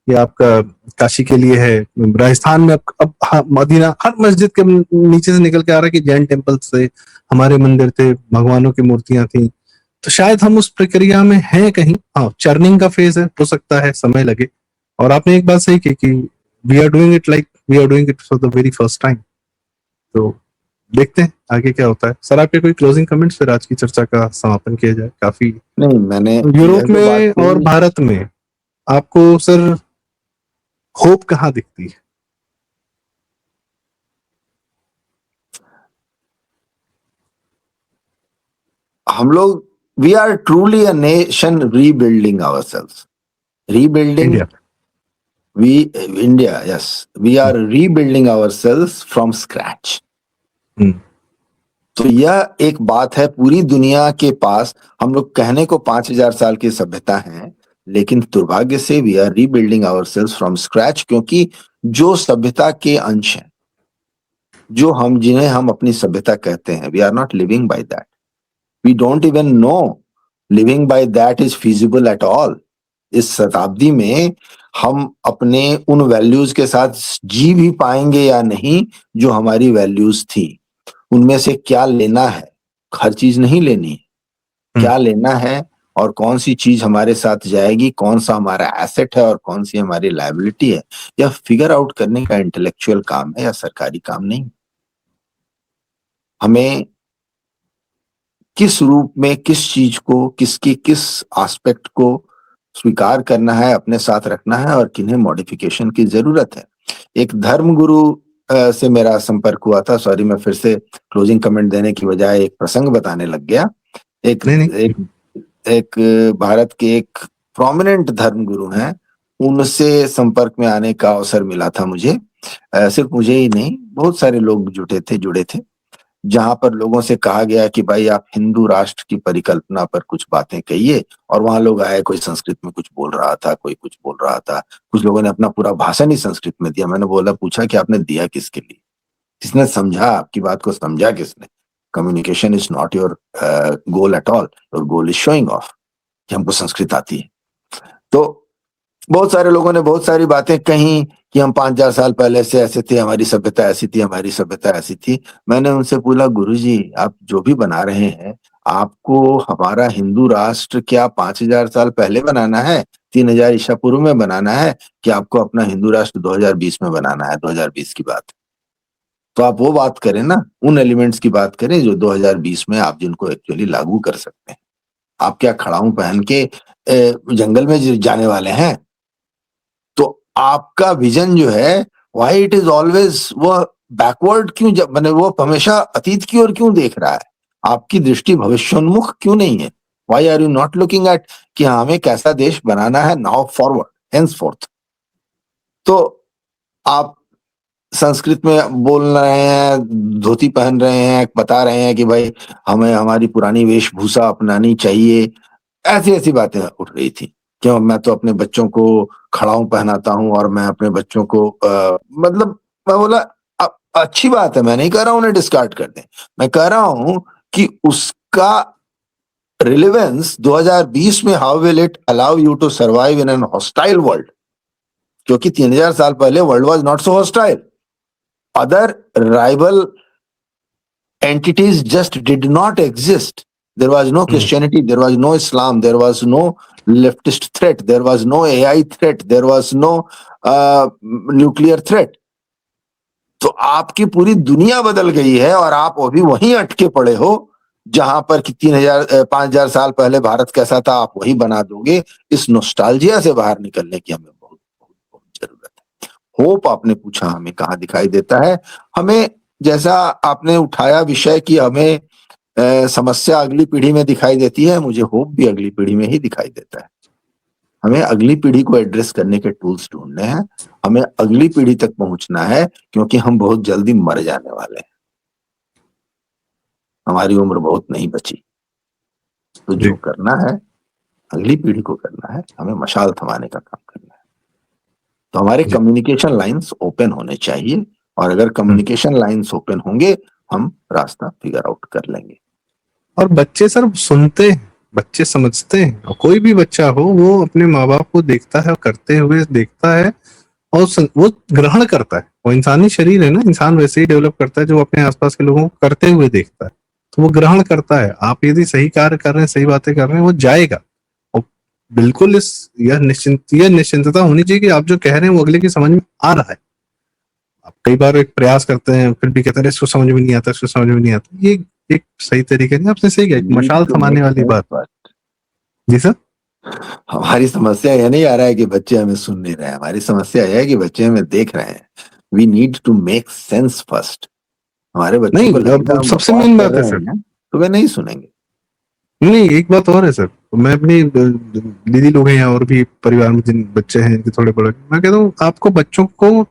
ये आपका काशी के लिए है, राजस्थान में अब मदीना हर मस्जिद के नीचे से निकल के आ रहा है कि जैन टेम्पल से हमारे मंदिर थे, भगवानों की मूर्तियां थी. तो शायद हम उस प्रक्रिया में हैं कहीं. हाँ, चर्निंग का फेज है, हो सकता है समय लगे. और आपने एक बात सही की कि we are doing it like we are doing it for the very first time. तो देखते हैं आगे क्या होता है. सर, आपके कोई क्लोजिंग कमेंट्स फिर आज की चर्चा का समापन किया जाए. काफी नहीं, मैंने यूरोप में और भारत में आपको सर होप कहाँ दिखती है? हम लोग we are truly a nation rebuilding ourselves. Rebuilding India, yes, we are rebuilding ourselves from scratch. तो यह एक बात है, पूरी दुनिया के पास हम लोग कहने को 5000 साल की सभ्यता हैं, लेकिन दुर्भाग्य से we are rebuilding ourselves from scratch. क्योंकि जो सभ्यता के अंश हैं, जो हम जिन्हें हम अपनी सभ्यता कहते हैं, we are not living by that. We don't even know living by that is feasible at all. इस शताब्दी में हम अपने उन वैल्यूज के साथ जी भी पाएंगे या नहीं जो हमारी वैल्यूज थी. उनमें से क्या लेना है, हर चीज नहीं लेनी है, क्या लेना है और कौन सी चीज हमारे साथ जाएगी, कौन सा हमारा एसेट है और कौन सी हमारी लायबिलिटी है, यह फिगर आउट करने का इंटेलेक्चुअल काम है या सरकारी काम नहीं. हमें किस रूप में किस चीज को, किसकी किस एस्पेक्ट को स्वीकार करना है, अपने साथ रखना है और किन्हें मॉडिफिकेशन की जरूरत है। एक धर्म गुरु से मेरा संपर्क हुआ था। सॉरी, मैं फिर से क्लोजिंग कमेंट देने की बजाय एक प्रसंग बताने लग गया। एक नहीं नहीं। एक एक भारत के एक प्रोमिनेंट धर्म गुरु हैं, उनसे संपर्क में आने का अवसर मिला था मुझे। सिर्फ मुझे ही नहीं, बहुत सारे लोग जुड़े थे, जहां पर लोगों से कहा गया कि भाई आप हिंदू राष्ट्र की परिकल्पना पर कुछ बातें कहिए। और वहां लोग आए, कोई संस्कृत में कुछ बोल रहा था, कोई कुछ बोल रहा था, कुछ लोगों ने अपना पूरा भाषण ही संस्कृत में दिया। मैंने पूछा कि आपने दिया किसके लिए, किसने समझा, आपकी बात को समझा किसने? Communication is not your goal at all, your goal is showing off कि हमको संस्कृत आती है। तो बहुत सारे लोगों ने बहुत सारी बातें कही कि हम 5,000 साल पहले से ऐसे थे, हमारी सभ्यता ऐसी थी, हमारी सभ्यता ऐसी थी। मैंने उनसे पूछा, गुरुजी आप जो भी बना रहे हैं, आपको हमारा हिंदू राष्ट्र क्या 5,000 साल पहले बनाना है, 3,000 ईसा पूर्व में बनाना है, कि आपको अपना हिंदू राष्ट्र 2020 में बनाना है? 2020 की बात, तो आप वो बात करें ना, उन एलिमेंट्स की बात करें जो 2020 में आप जिनको एक्चुअली लागू कर सकते हैं। आप क्या खड़ाऊं पहन के जंगल में जाने वाले हैं? तो आपका विजन जो है, व्हाई इट इज ऑलवेज वो बैकवर्ड क्यों, जब मैंने वो हमेशा अतीत की ओर क्यों देख रहा है? आपकी दृष्टि भविष्योन्मुख क्यों नहीं है? Why are you not looking at कि हाँ, हमें कैसा देश बनाना है नाउ फॉरवर्ड, हेंस फोर्थ? तो आप संस्कृत में बोल रहे हैं, धोती पहन रहे हैं, बता रहे हैं कि भाई हमें हमारी पुरानी वेशभूषा अपनानी चाहिए, ऐसी ऐसी बातें उठ रही थी। क्यों, मैं तो अपने बच्चों को खड़ाऊं पहनाता हूं और मैं अपने बच्चों को मतलब, मैं बोला अच्छी बात है, मैं नहीं कह रहा हूं उन्हें डिस्कार्ड कर दें, मैं कह रहा हूं कि उसका रिलेवेंस 2020 में, how will it allow you to survive in an hostile world? क्योंकि 3,000 साल पहले world was not so hostile, other rival entities just did not exist. There was no Christianity, there was no Islam, there was no leftist threat, there was no AI threat, there was no nuclear threat. तो आपकी पूरी दुनिया बदल गई है और आप अभी वहीं अटके पड़े हो जहां पर कि 5,000 साल पहले भारत कैसा था, आप वही बना दोगे। इस नोस्टाल्जिया से बाहर निकलने की हमें बहुत बहुत बहुत जरूरत है। होप आपने पूछा हमें कहाँ दिखाई देता है? हमें, जैसा आपने उठाया विषय कि हमें समस्या अगली पीढ़ी में दिखाई देती है, मुझे होप भी अगली पीढ़ी में ही दिखाई देता है। हमें अगली पीढ़ी को एड्रेस करने के टूल्स ढूंढने हैं, हमें अगली पीढ़ी तक पहुंचना है, क्योंकि हम बहुत जल्दी मर जाने वाले हैं, हमारी उम्र बहुत नहीं बची। तो जो करना है अगली पीढ़ी को करना है, हमें मशाल थमाने का काम करना है। तो हमारे कम्युनिकेशन लाइंस ओपन होने चाहिए, और अगर कम्युनिकेशन लाइंस ओपन होंगे, हम रास्ता फिगर आउट कर लेंगे। और बच्चे सर सुनते हैं, बच्चे समझते हैं, और कोई भी बच्चा हो वो अपने माँ बाप को देखता है, करते हुए देखता है और वो ग्रहण करता है। वो इंसानी शरीर है ना, इंसान वैसे ही डेवलप करता है जो अपने आसपास के लोगों को करते हुए देखता है, तो वो ग्रहण करता है। आप यदि सही कार्य कर रहे हैं, सही बातें कर रहे हैं, वो जाएगा। और बिल्कुल यह निश्चिंतता होनी चाहिए कि आप जो कह रहे हैं वो अगले की समझ में आ रहा है। आप कई बार एक प्रयास करते हैं, फिर भी कहते हैं इसको समझ में नहीं आता, इसको समझ में नहीं आता, ये एक सही तरीके नहीं। आपने सही कहा, मशाल थमाने वाली बात। जी सर, हमारी समस्या यह नहीं आ रहा है कि बच्चे हमें सुन नहीं रहे हैं, हमारी समस्या यह है कि बच्चे हमें देख रहे हैं। We need to make sense first. हमारे बच्चों को लगेगा सबसे मेन बात है सर, तो वे नहीं सुनेंगे। नहीं, एक बात और है सर, मैं अपनी दीदी लोग हैं और भी परिवार में जिन बच्चे हैं कि थोड़े बड़े, मैं कहता हूँ आपको बच्चों को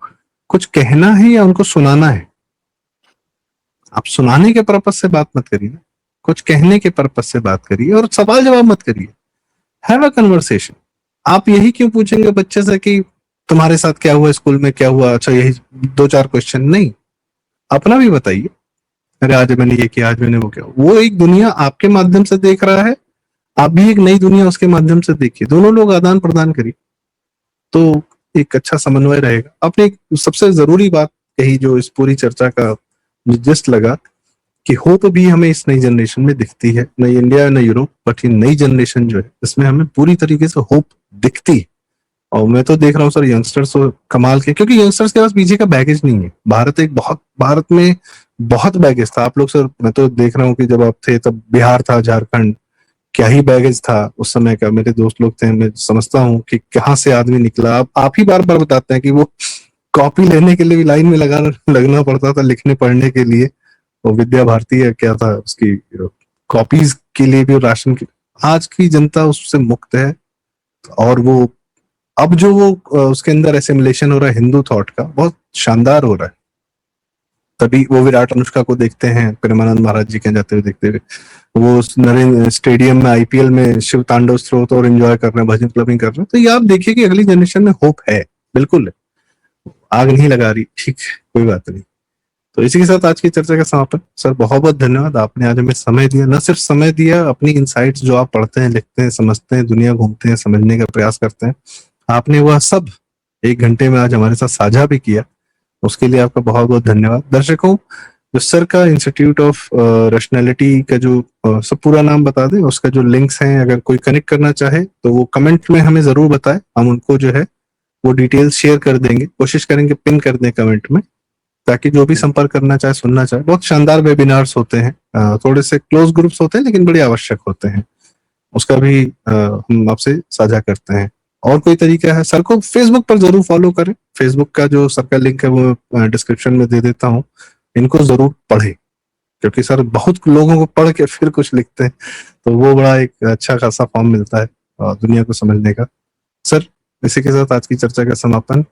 कुछ कहना है या उनको सुनाना है? आप सुनाने के पर्पज से बात मत करिए, कुछ कहने के पर्पज से बात करिए, और सवाल जवाब मत करिए। Have a conversation. आप यही क्यों पूछेंगे बच्चे से कि तुम्हारे साथ क्या हुआ, स्कूल में क्या हुआ, अच्छा यही 2-4 क्वेश्चन नहीं, अपना भी बताइए। अरे आज मैंने ये किया, आज मैंने वो किया। वो एक दुनिया आपके माध्यम से देख रहा है, आप भी एक नई दुनिया उसके माध्यम से देखिए, दोनों लोग आदान प्रदान करिए, तो एक अच्छा समन्वय रहेगा। आपने एक सबसे जरूरी बात कही जो इस पूरी चर्चा का जिस्ट लगा, कि होप भी हमें इस नई जनरेशन में दिखती है, न इंडिया न यूरोप, बट ये नई जनरेशन जो है इसमें हमें पूरी तरीके से होप दिखती है। और मैं तो देख रहा हूँ सर यंगस्टर्स कमाल के, क्योंकि यंगस्टर्स के पास पीछे का बैगेज नहीं है। भारत में बहुत बैगेज था। आप लोग सर, मैं तो देख रहा हूँ कि जब आप थे तब बिहार था, झारखंड, क्या ही बैगेज था उस समय का। मेरे दोस्त लोग थे, मैं समझता हूँ कि कहाँ से आदमी निकला। आप ही बार बार बताते हैं कि वो कॉपी लेने के लिए भी लाइन में लगना पड़ता था, लिखने पढ़ने के लिए। वो विद्या भारती है क्या था उसकी, कॉपीज के लिए भी, राशन की। आज की जनता उससे मुक्त है। और वो अब जो वो उसके अंदर एसिमिलेशन हो रहा है हिंदू थॉट का, बहुत शानदार हो रहा है। तभी वो विराट अनुष्का को देखते हैं, प्रेमानंद महाराज जी के जाते हुए देखते हुए, वो नरेंद्र स्टेडियम में आईपीएल में शिव तांडव स्रोत और एंजॉय कर रहे हैं, भजन क्लबिंग कर रहे हैं। तो ये आप देखिए कि अगली जनरेशन में होप है, बिल्कुल है। आग नहीं लगा रही, ठीक है, कोई बात नहीं। तो इसी के साथ आज की चर्चा का समापन। सर बहुत बहुत धन्यवाद, आपने आज हमें समय दिया। न सिर्फ समय दिया, अपनी इनसाइट्स जो आप पढ़ते हैं, लिखते हैं, समझते हैं, दुनिया घूमते हैं, समझने का प्रयास करते हैं, आपने वह सब 1 घंटे में आज हमारे साथ साझा भी किया। उसके लिए आपका बहुत बहुत धन्यवाद। दर्शकों, जो सर का इंस्टीट्यूट ऑफ रैशनैलिटी का जो सब पूरा नाम बता दें, उसका जो लिंक्स हैं, अगर कोई कनेक्ट करना चाहे तो वो कमेंट में हमें जरूर बताएं। हम उनको जो है वो डिटेल्स शेयर कर देंगे, कोशिश करेंगे पिन कर दें कमेंट में, ताकि जो भी संपर्क करना चाहे, सुनना चाहे। बहुत शानदार वेबिनार्स होते हैं, थोड़े से क्लोज ग्रुप्स होते हैं लेकिन बड़े आवश्यक होते हैं। उसका भी हम आपसे साझा करते हैं। और कोई तरीका है, सर को फेसबुक पर जरूर फॉलो करें। फेसबुक का जो सर का लिंक है वो डिस्क्रिप्शन में दे देता हूँ। इनको जरूर पढ़ें, क्योंकि सर बहुत लोगों को पढ़ के फिर कुछ लिखते हैं, तो वो बड़ा एक अच्छा खासा फॉर्म मिलता है दुनिया को समझने का। सर, इसी के साथ आज की चर्चा का समापन।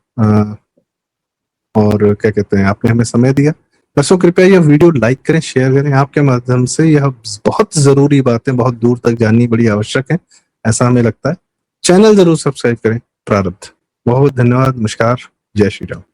और क्या कहते हैं, आपने हमें समय दिया। दर्शकों, कृपया यह वीडियो लाइक करें, शेयर करें। आपके माध्यम से यह बहुत जरूरी बातें बहुत दूर तक जाननी बड़ी आवश्यक है, ऐसा हमें लगता है। चैनल जरूर सब्सक्राइब करें। प्रारब्ध। बहुत बहुत धन्यवाद। नमस्कार। जय श्री राम।